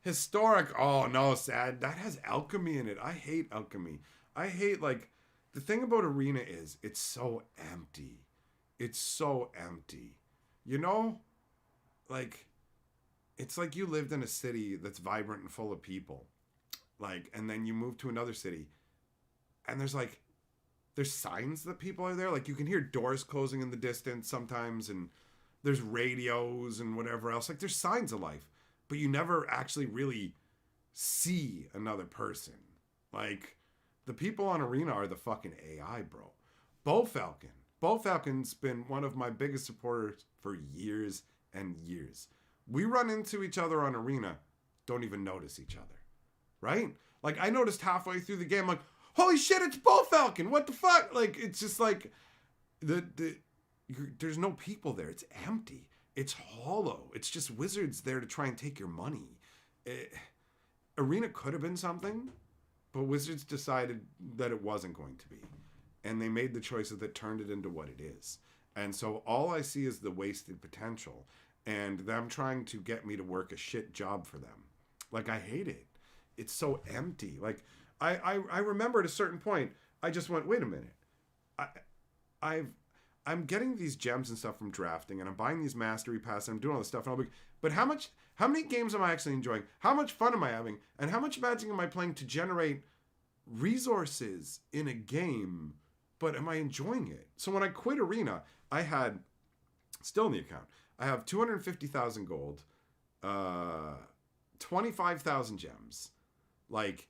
Historic, oh no, sad. That has alchemy in it. I hate alchemy. I hate, like, the thing about Arena is, it's so empty. It's so empty. You know? Like, it's like you lived in a city that's vibrant and full of people. Like, and then you move to another city. And there's signs that people are there. Like, you can hear doors closing in the distance sometimes. And there's radios and whatever else. Like, there's signs of life. But you never actually really see another person. Like, the people on Arena are the fucking AI, bro. Bo Falcon's been one of my biggest supporters for years and years. We run into each other on Arena, don't even notice each other, right? Like, I noticed halfway through the game, like, holy shit, it's Bull Falcon, what the fuck? Like, it's just like, there's no people there, it's empty, it's hollow, it's just Wizards there to try and take your money. Arena could have been something, but Wizards decided that it wasn't going to be. And they made the choices that turned it into what it is. And so all I see is the wasted potential. And them trying to get me to work a shit job for them. Like, I hate it. It's so empty. Like, I remember at a certain point, I just went, wait a minute. I'm getting these gems and stuff from drafting, and I'm buying these mastery passes, and I'm doing all this stuff, and I'll be, but how many games am I actually enjoying? How much fun am I having? And how much Magic am I playing to generate resources in a game, but am I enjoying it? So when I quit Arena, I had, still in the account, I have 250,000 gold, 25,000 gems, like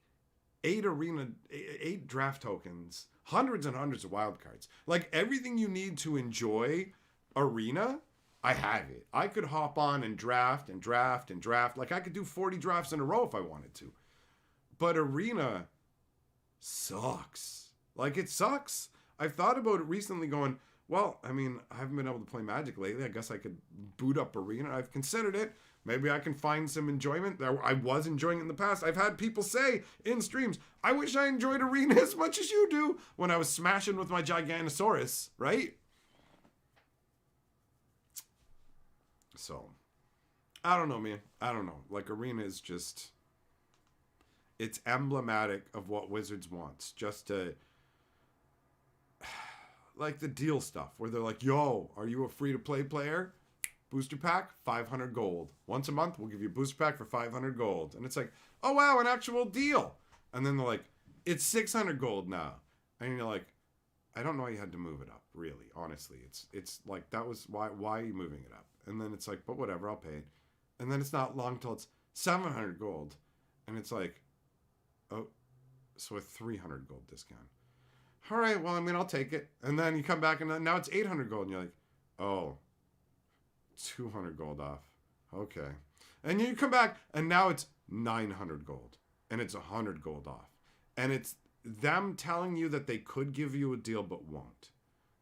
8 draft tokens, hundreds and hundreds of wild cards. Like, everything you need to enjoy Arena, I have it. I could hop on and draft and draft and draft. Like, I could do 40 drafts in a row if I wanted to. But Arena sucks. Like, it sucks. I've thought about it recently going, well, I mean, I haven't been able to play Magic lately. I guess I could boot up Arena. I've considered it. Maybe I can find some enjoyment. I was enjoying it in the past. I've had people say in streams, I wish I enjoyed Arena as much as you do when I was smashing with my Giganosaurus, right? So, I don't know, man. I don't know. Like, Arena is just... It's emblematic of what Wizards wants. Just to... Like the deal stuff where they're like, yo, are you a free-to-play player? Booster pack, 500 gold. Once a month, we'll give you a booster pack for 500 gold. And it's like, oh, wow, an actual deal. And then they're like, it's 600 gold now. And you're like, I don't know why you had to move it up, really, honestly. It's like, that was, why are you moving it up? And then it's like, but whatever, I'll pay it. And then it's not long till it's 700 gold. And it's like, oh, so a 300 gold discount. All right, well, I mean, I'll take it. And then you come back and now it's 800 gold. And you're like, oh, 200 gold off. Okay. And you come back and now it's 900 gold. And it's 100 gold off. And it's them telling you that they could give you a deal but won't.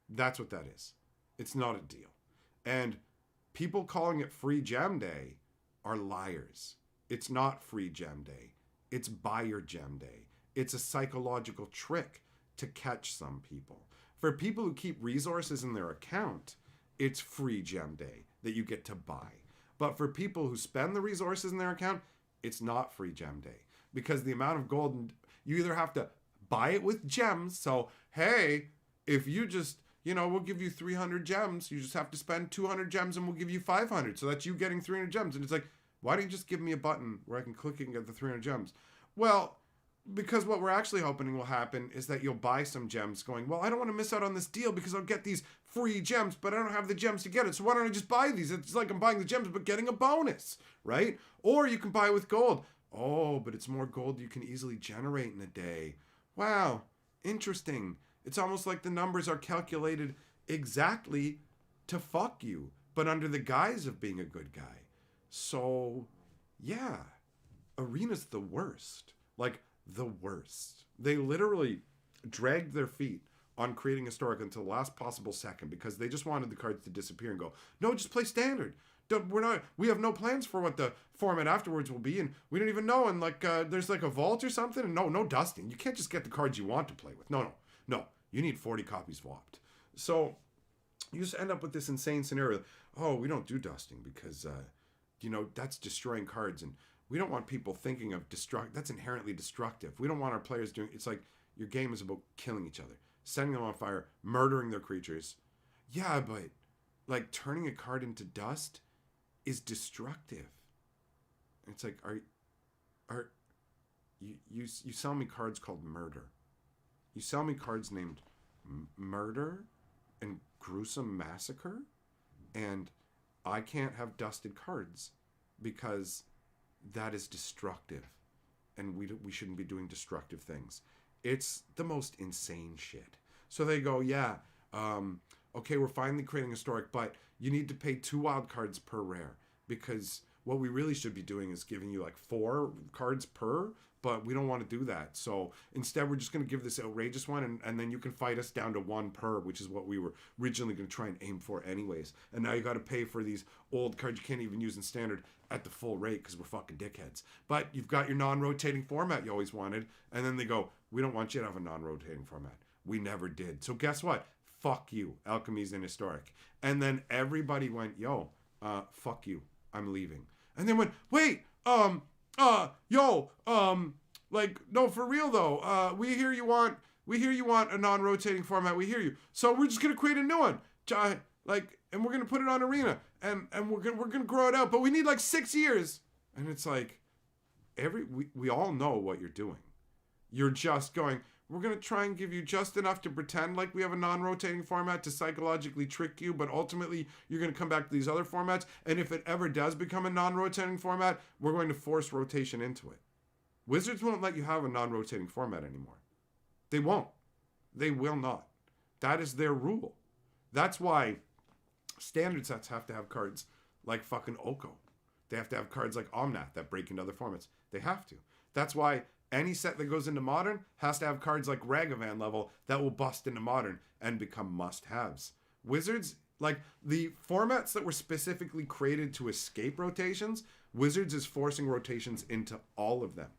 That's what that is. It's not a deal. And people calling it free gem day are liars. It's not free gem day. It's buyer gem day. It's a psychological trick to catch some people. For people who keep resources in their account, it's free gem day that you get to buy. But for people who spend the resources in their account, it's not free gem day. Because the amount of gold, you either have to buy it with gems. So, hey, if you just, we'll give you 300 gems. You just have to spend 200 gems and we'll give you 500. So that's you getting 300 gems. And it's like, why don't you just give me a button where I can click it and get the 300 gems? Well, because what we're actually hoping will happen is that you'll buy some gems going, well, I don't want to miss out on this deal because I'll get these free gems, but I don't have the gems to get it. So why don't I just buy these? It's like I'm buying the gems, but getting a bonus, right? Or you can buy with gold. Oh, but it's more gold you can easily generate in a day. Wow, interesting. It's almost like the numbers are calculated exactly to fuck you, but under the guise of being a good guy. So, yeah, Arena's the worst. Like, the worst. They literally dragged their feet on creating Historic until the last possible second because they just wanted the cards to disappear and go, no, just play Standard. We have no plans for what the format afterwards will be, and we don't even know. And there's like a vault or something, and no dusting. You can't just get the cards you want to play with. No. You need 40 copies swapped. So you just end up with this insane scenario. Oh, we don't do dusting because that's destroying cards, and we don't want people thinking of that's inherently destructive. We don't want our players doing. It's like your game is about killing each other, setting them on fire, murdering their creatures. Yeah, but like turning a card into dust is destructive. It's like, you sell me cards called murder. You sell me cards named murder and gruesome massacre, and I can't have dusted cards because that is destructive, and we shouldn't be doing destructive things. It's the most insane shit. So they go, yeah, okay, we're finally creating Historic, but you need to pay 2 wild cards per rare, because what we really should be doing is giving you like 4 cards per, but we don't want to do that. So instead, we're just going to give this outrageous one, and then you can fight us down to 1 per, which is what we were originally going to try and aim for anyways. And now you got to pay for these old cards you can't even use in Standard at the full rate because we're fucking dickheads. But you've got your non-rotating format you always wanted, and then they go, we don't want you to have a non-rotating format. We never did. So guess what? Fuck you. Alchemy's in Historic. And then everybody went, yo, fuck you. I'm leaving. And they went, wait, no, for real though. We hear you want a non-rotating format. We hear you. So we're just gonna create a new one. And we're gonna put it on Arena, and we're gonna grow it out. But we need like 6 years. And it's like, we all know what you're doing. You're just going, we're going to try and give you just enough to pretend like we have a non-rotating format to psychologically trick you, but ultimately you're going to come back to these other formats, and if it ever does become a non-rotating format, we're going to force rotation into it. Wizards won't let you have a non-rotating format anymore. They won't. They will not. That is their rule. That's why Standard sets have to have cards like fucking Oko. They have to have cards like Omnath that break into other formats. They have to. That's why Any set that goes into Modern has to have cards like Ragavan level that will bust into Modern and become must-haves. Wizards, like the formats that were specifically created to escape rotations, Wizards is forcing rotations into all of them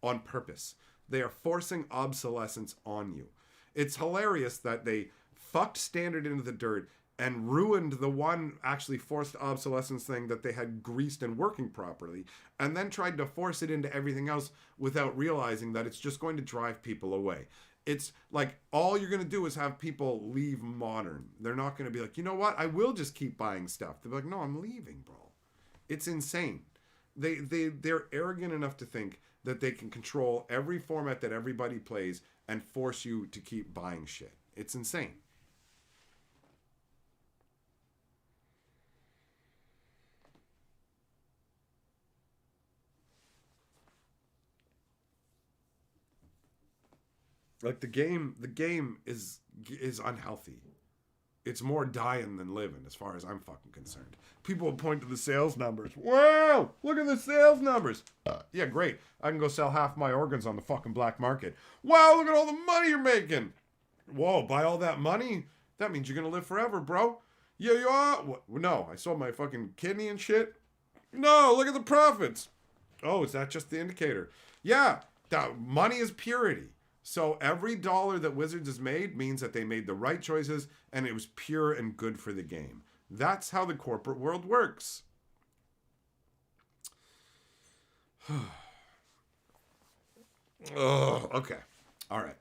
on purpose. They are forcing obsolescence on you. It's hilarious that they fucked Standard into the dirt and ruined the one actually forced obsolescence thing that they had greased and working properly, and then tried to force it into everything else without realizing that it's just going to drive people away. It's like all you're going to do is have people leave Modern. They're not going to be like, you know what? I will just keep buying stuff. They'll be like, no, I'm leaving, bro. It's insane. They're arrogant enough to think that they can control every format that everybody plays and force you to keep buying shit. It's insane. Like the game is unhealthy. It's more dying than living as far as I'm fucking concerned. People will point to the sales numbers. Wow, look at the sales numbers. Yeah, great. I can go sell half my organs on the fucking black market. Wow, look at all the money you're making. Whoa, buy all that money? That means you're going to live forever, bro. Yeah, you are. What? No, I sold my fucking kidney and shit. No, look at the profits. Oh, is that just the indicator? Yeah, that money is purity. So every dollar that Wizards has made means that they made the right choices and it was pure and good for the game. That's how the corporate world works. Oh, okay. All right.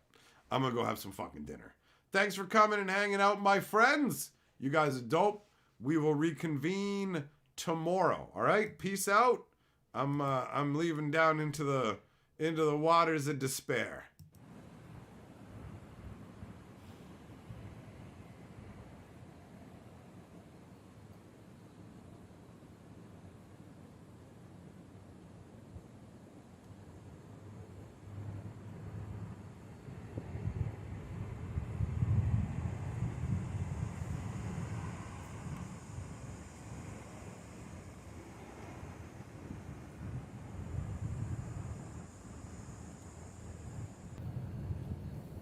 I'm going to go have some fucking dinner. Thanks for coming and hanging out, my friends. You guys are dope. We will reconvene tomorrow. All right? Peace out. I'm leaving down into the waters of despair.